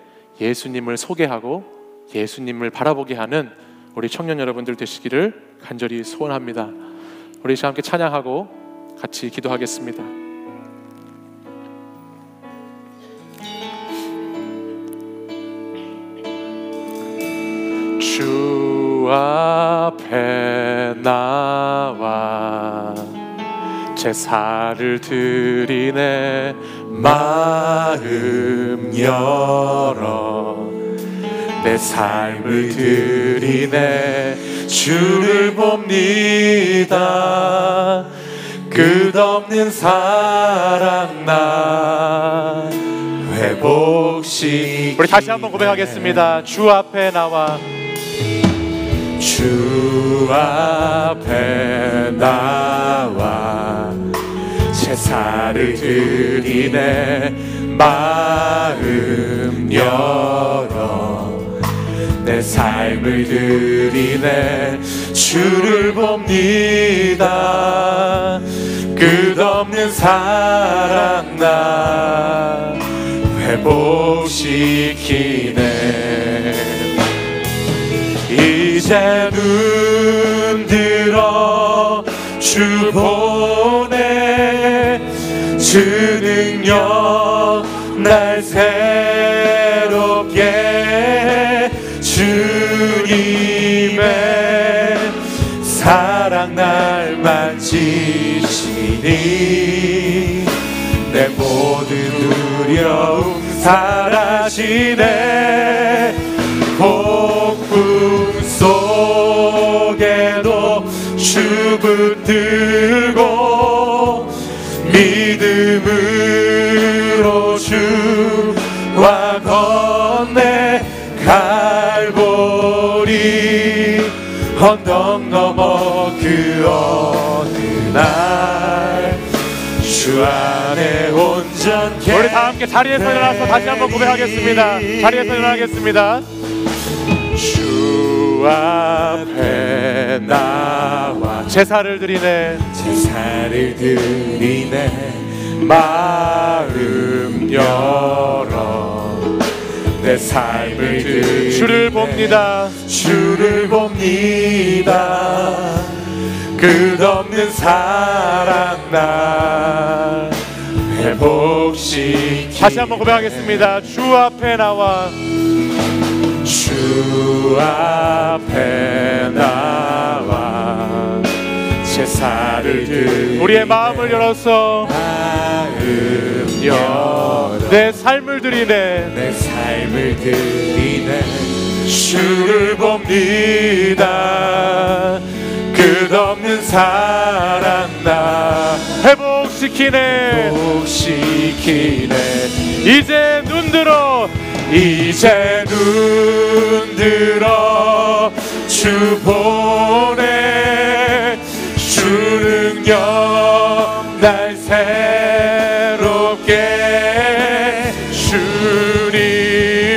예수님을 소개하고 예수님을 바라보게 하는 우리 청년 여러분들 되시기를 간절히 소원합니다. 우리 시간 함께 찬양하고 같이 기도하겠습니다. 주 앞에 나와 제사를 드리네. 마음 열어 내 삶을 드리네. 주를 봅니다. 끝없는 사랑 나 회복시. 우리 다시 한번 고백하겠습니다. 주 앞에 나와, 주 앞에 나와 제사를 드리네. 마음 열어 내 삶을 드리네. 주를 봅니다. 끝없는 사랑 나 회복시키네. 이제 눈 들어 주 보내. 주 능력 날 새롭게. 주님의 사랑 날 만지시니 내 모든 두려움 사라지네. 폭풍 속에도 주 붙들고 믿음으로 주와 건네. 갈보리 언덕 넘어 그 어느 날 주 안에 온전케. 우리 다 함께 자리에서 일어나서 다시 한번 고백하겠습니다. 자리에서 일어나겠습니다. 주 앞에 나와 제사를 드리네. 제사를 드리네. 마음 열어 내 삶을 드리네. 주를 봅니다. 주를 봅니다. 끝없는 사랑 나 회복시키네. 다시 한번 고백하겠습니다. 주 앞에 나와, 주 앞에 나와 제사를 드리네. 우리의 마음을 열어서 마음 열어 내 삶을 드리네. 내 삶을 드리네. 주를 봅니다. 끝없는 사랑 나 회복시키네. 회복시키네. 이제 눈 들어, 이제 눈 들어 주 보내. 주 능력 날 새롭게.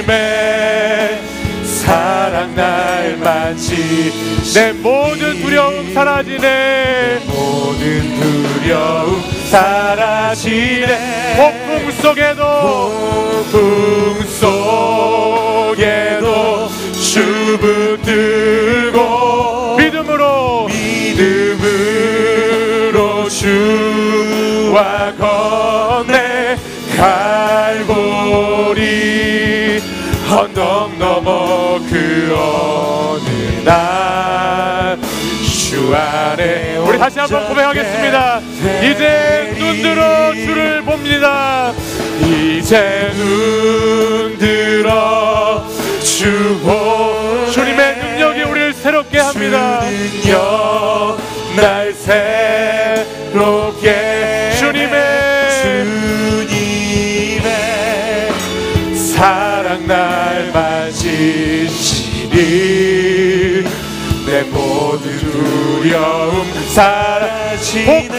주님의 사랑 날 만지. 내 모든 두려움 사라지네. 모든 두려움 사라지네. 폭풍 속에도 주 붙들고 믿음으로 주와 건네. 갈보리 언덕 넘어 그 어느 날 주 안에. 우리 다시 한번 고백하겠습니다. 이제 눈 들어 주를 봅니다. 이제 눈 들어 주 보. 주님의 능력이 우리를 새롭게 합니다. 주 능력 날 새롭게. 주님의 사랑 날 만지시니 내 모든 두려움 사라지네. 폭풍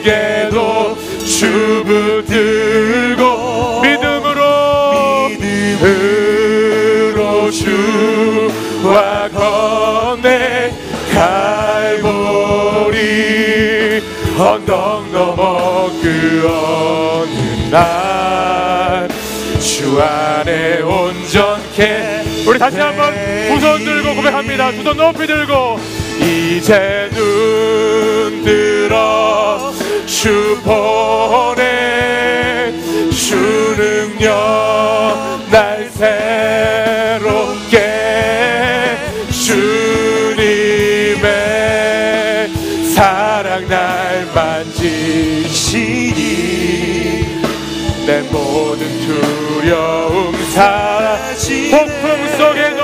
속에도 주 붙들고 믿음으로 주와 건네. 갈보리 언덕 넘어 그 어느 날 주 안에 온전케. 우리 다시 한번 두 손 들고 고백합니다. 두 손 높이 들고. 이제 눈 들어 주 보내. 주 능력 날 새롭게. 주님의 사랑 날 만지시니 내 모든 두려움 사라지네. 폭풍 속에도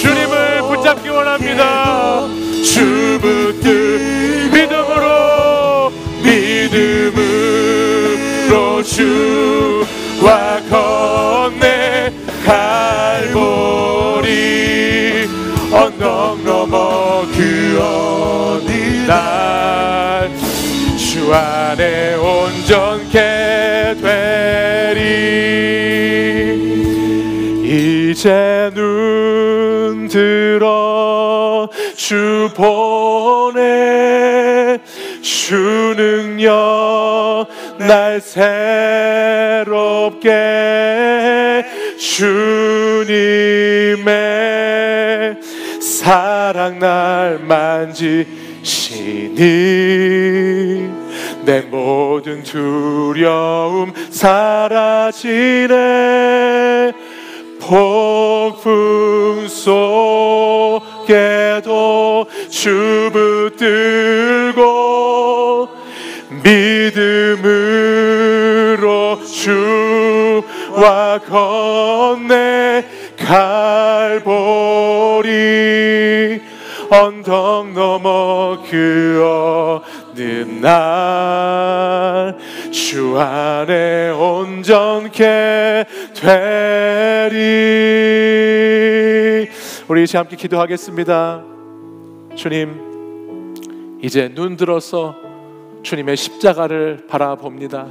주님을 붙잡기 원합니다. 주 붙들 믿음으로 주와 건네 갈보리 언덕 넘어 그 어느 날 주 안에 온전케 되리. 이제 눈 들어 주 보내. 주 능력 날 새롭게 주님의 사랑 날 만지시니 내 모든 두려움 사라지네. 폭풍 속에도 주 붙들고 믿음으로 주와 건네 갈보리 언덕 넘어 그 어느 날 주 안에 온전케 되리. 우리 이제 함께 기도하겠습니다. 주님, 이제 눈 들어서 주님의 십자가를 바라봅니다.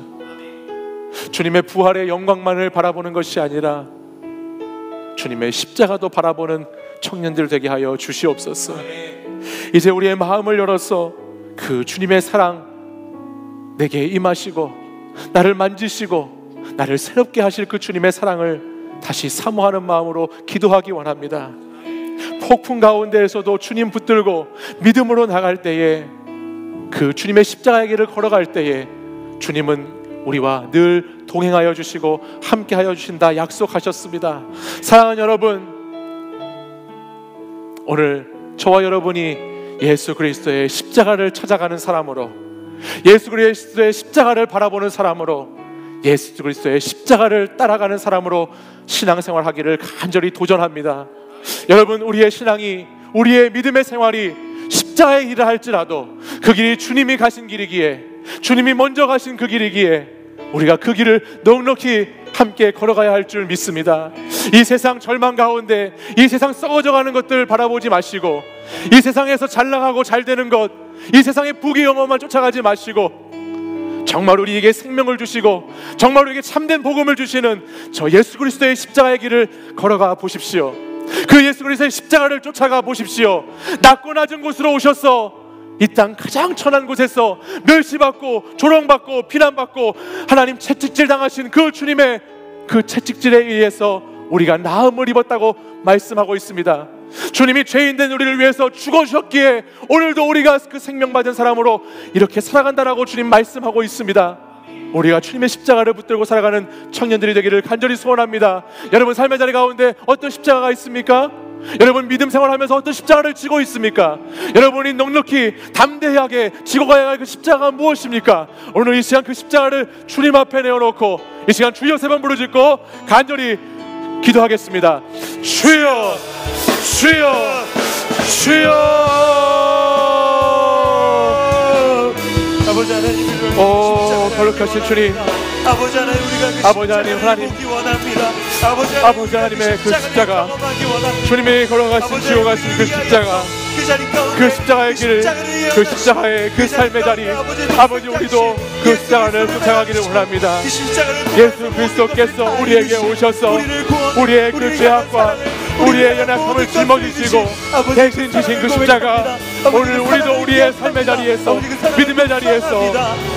주님의 부활의 영광만을 바라보는 것이 아니라 주님의 십자가도 바라보는 청년들 되게 하여 주시옵소서. 이제 우리의 마음을 열어서 그 주님의 사랑 내게 임하시고 나를 만지시고 나를 새롭게 하실 그 주님의 사랑을 다시 사모하는 마음으로 기도하기 원합니다. 폭풍 가운데에서도 주님 붙들고 믿음으로 나갈 때에 그 주님의 십자가의 길을 걸어갈 때에 주님은 우리와 늘 동행하여 주시고 함께하여 주신다 약속하셨습니다. 사랑하는 여러분, 오늘 저와 여러분이 예수 그리스도의 십자가를 찾아가는 사람으로, 예수 그리스도의 십자가를 바라보는 사람으로, 예수 그리스도의 십자가를 따라가는 사람으로 신앙생활 하기를 간절히 도전합니다. 여러분, 우리의 신앙이, 우리의 믿음의 생활이 십자가의 길을 할지라도 그 길이 주님이 가신 길이기에, 주님이 먼저 가신 그 길이기에 우리가 그 길을 넉넉히 함께 걸어가야 할 줄 믿습니다. 이 세상 절망 가운데, 이 세상 썩어져가는 것들 바라보지 마시고, 이 세상에서 잘 나가고 잘 되는 것, 이 세상의 부귀 영화만 쫓아가지 마시고, 정말 우리에게 생명을 주시고 정말 우리에게 참된 복음을 주시는 저 예수 그리스도의 십자가의 길을 걸어가 보십시오. 그 예수 그리스도의 십자가를 쫓아가 보십시오. 낮고 낮은 곳으로 오셔서 이 땅 가장 천한 곳에서 멸시받고 조롱받고 비난받고 하나님 채찍질 당하신 그 주님의 그 채찍질에 의해서 우리가 나음을 입었다고 말씀하고 있습니다. 주님이 죄인된 우리를 위해서 죽어주셨기에 오늘도 우리가 그 생명받은 사람으로 이렇게 살아간다라고 주님 말씀하고 있습니다. 우리가 주님의 십자가를 붙들고 살아가는 청년들이 되기를 간절히 소원합니다. 여러분 삶의 자리 가운데 어떤 십자가가 있습니까? 여러분 믿음 생활하면서 어떤 십자가를 지고 있습니까? 여러분이 넉넉히 담대하게 지고 가야 할 그 십자가가 무엇입니까? 오늘 이 시간 그 십자가를 주님 앞에 내어놓고 이 시간 주여 세 번 부르짖고 간절히 기도하겠습니다. 주여, 주여, 주여. 아버지 하나님, 오 거룩하신 주님, 아버지 하나님, 우리가 그 아버지 하나님, 하나님, 보기 원합니다. 아버지 하나님의 그 십자가, 주님이 걸어가신 지고 가신 그 십자가, 그 십자가의 길, 그 십자가의 그 삶의 자리, 아버지 우리도 그 십자가를 쫓아가기를 원합니다. 예수 그리스도께서 우리에게 오셔서 우리의 그 죄악과 우리의 연약함을 짊어지시고 대신 지신 그 십자가, 오늘 우리도 우리의 삶의 자리에서, 믿음의 자리에서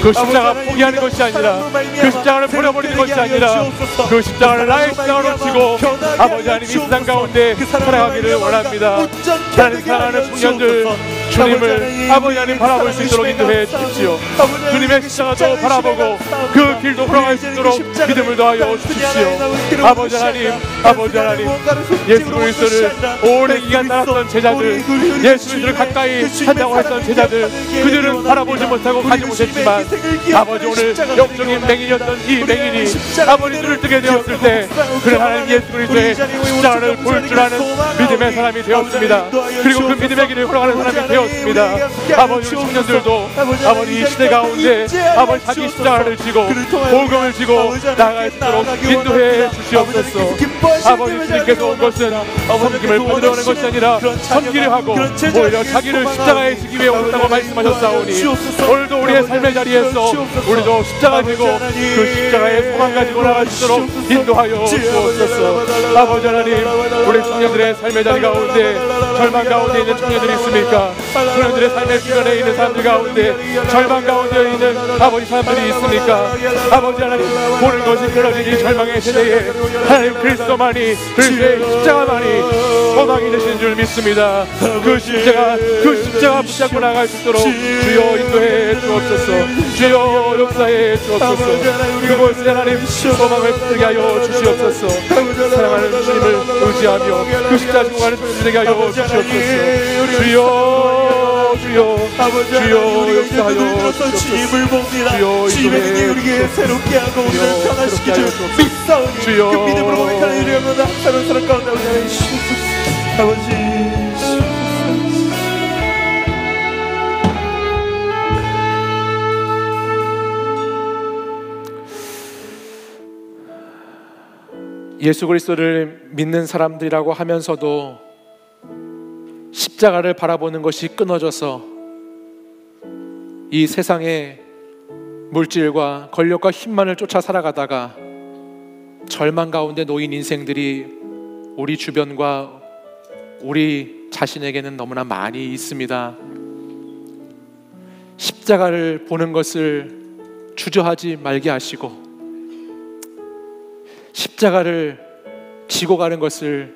그 십자가 포기하는 것이 아니라, 그 십자가를 버려버리는 것이 아니라 그 십자가를 나의 십자가로 치고 아버지 하나님 이 세상 가운데 살아가기를 원합니다. 하나님 사랑하는 청년들, 주님을 아버지 하나님 바라볼 수 있도록 인도해 주십시오. 주님의 십자가도 바라보고 그 길도 걸어갈 수 있도록 믿음을 더하여 주십시오. 아버지 하나님, 아버지 하나님, 예수 그리스도를 오랜 기간 따랐던 제자들, 예수 그리스도를 가까이 한다고 했던 제자들, 그들은 바라보지 못하고 가지 못했지만 아버지 오늘 영적인 맹인이었던 이 맹인이 아버지 눈을 뜨게 되었을 때 그는 하나님 예수 그리스도의 십자가를 볼 줄 아는 믿음의 사람이 되었습니다. 그리고 그 믿음의 길을 걸어가는 사람이 되었습니다. 아버지 우리 청년들도 아버지 이 시대 가운데 아버지 자기 십자가를 지고 복음을 지고 나아갈 수 있도록 인도해 주시옵소서. 아버지 주님께서 온 것은 섬김을 받으러 오는 것이 아니라 섬기려 하고 오히려 자기를 십자가에 지기 위해 왔다고 말씀하셨사오니 오늘도 우리의 삶의 자리에서 우리도 십자가 지고 그 십자가의 소망 가지고 나갈 수 있도록 인도하여 주옵소서. 아버지 하나님, 우리 청년들의 삶의 자리 가운데 절망 가운데 있는 청년들이 있습니까? 청년들의 삶의 주변에 있는 사람들 가운데 절망 가운데 있는 아버지 사람들이 있습니까? 아버지 하나님, 보는 것이 끊어진 이 절망의 세대에 하나님 그리스도만이, 그리스도의 십자가만이 소망이 되신 줄 믿습니다. 그 십자가 붙잡고 나갈 수 있도록 주여 인도해 주옵소서. 주여 역사해 주옵소서. 그곳에 하나님 소망을 붙들게 하여 주시옵소서. 사랑하는 주님을 의지하며 그 십자가 지고 가는 청년들에게 하여 주시옵소서. 주여 주여 주여 역사하여 주옵소서. 주여 인도해 우리에게 새롭게 하고 우리를 변화시켜 줄 믿사오니 주여 그 믿음으로 고백하는 이름으로 항상 사랑 가운데 우리를 주옵소서. 아버지 예수 그리스도를 믿는 사람들이라고 하면서도 십자가를 바라보는 것이 끊어져서 이 세상의 물질과 권력과 힘만을 쫓아 살아가다가 절망 가운데 놓인 인생들이 우리 주변과 우리 자신에게는 너무나 많이 있습니다. 십자가를 보는 것을 주저하지 말게 하시고 십자가를 지고 가는 것을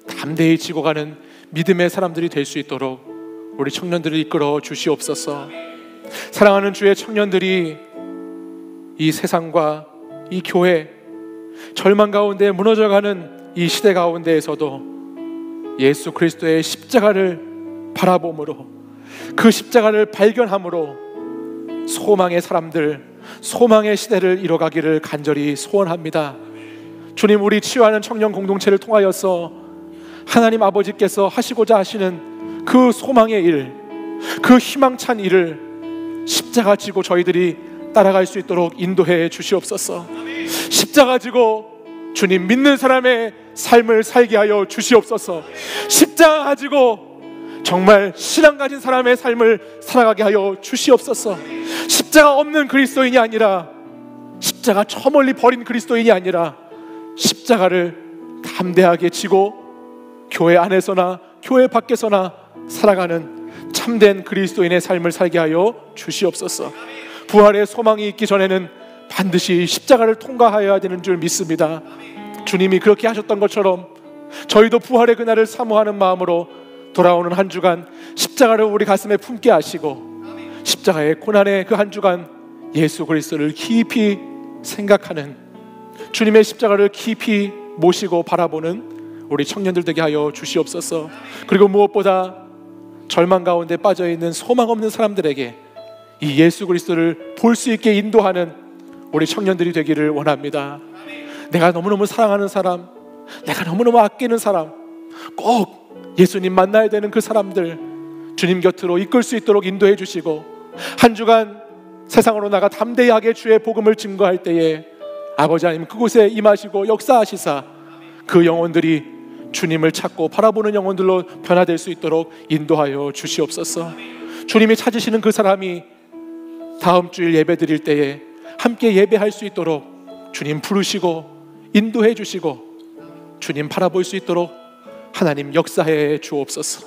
담대히 지고 가는 믿음의 사람들이 될 수 있도록 우리 청년들을 이끌어 주시옵소서. 사랑하는 주의 청년들이 이 세상과 이 교회 절망 가운데 무너져가는 이 시대 가운데에서도 예수 그리스도의 십자가를 바라봄으로 그 십자가를 발견함으로 소망의 사람들, 소망의 시대를 이뤄가기를 간절히 소원합니다. 주님, 우리 치유하는 청년 공동체를 통하여서 하나님 아버지께서 하시고자 하시는 그 소망의 일, 그 희망찬 일을 십자가 지고 저희들이 따라갈 수 있도록 인도해 주시옵소서. 십자가 지고 주님 믿는 사람의 삶을 살게 하여 주시옵소서. 십자가 가지고 정말 신앙 가진 사람의 삶을 살아가게 하여 주시옵소서. 십자가 없는 그리스도인이 아니라, 십자가 저 멀리 버린 그리스도인이 아니라 십자가를 담대하게 지고 교회 안에서나 교회 밖에서나 살아가는 참된 그리스도인의 삶을 살게 하여 주시옵소서. 부활의 소망이 있기 전에는 반드시 십자가를 통과하여야 되는 줄 믿습니다. 주님이 그렇게 하셨던 것처럼 저희도 부활의 그날을 사모하는 마음으로 돌아오는 한 주간 십자가를 우리 가슴에 품게 하시고 십자가의 고난의 그 한 주간 예수 그리스도를 깊이 생각하는, 주님의 십자가를 깊이 모시고 바라보는 우리 청년들 되게 하여 주시옵소서. 그리고 무엇보다 절망 가운데 빠져있는 소망 없는 사람들에게 이 예수 그리스도를 볼 수 있게 인도하는 우리 청년들이 되기를 원합니다. 내가 너무너무 사랑하는 사람, 내가 너무너무 아끼는 사람, 꼭 예수님 만나야 되는 그 사람들 주님 곁으로 이끌 수 있도록 인도해 주시고, 한 주간 세상으로 나가 담대하게 주의 복음을 증거할 때에 아버지 하나님 그곳에 임하시고 역사하시사 그 영혼들이 주님을 찾고 바라보는 영혼들로 변화될 수 있도록 인도하여 주시옵소서. 주님이 찾으시는 그 사람이 다음 주일 예배 드릴 때에 함께 예배할 수 있도록 주님 부르시고 인도해 주시고 주님 바라볼 수 있도록 하나님 역사해 주옵소서.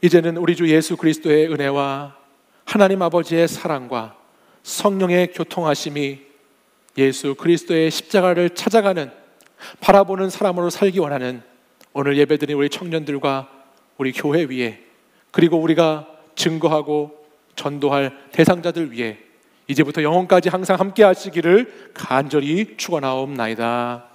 이제는 우리 주 예수 그리스도의 은혜와 하나님 아버지의 사랑과 성령의 교통하심이 예수 그리스도의 십자가를 찾아가는, 바라보는 사람으로 살기 원하는 오늘 예배드린 우리 청년들과 우리 교회 위에 그리고 우리가 증거하고 전도할 대상자들 위해 이제부터 영원까지 항상 함께 하시기를 간절히 축원하옵나이다.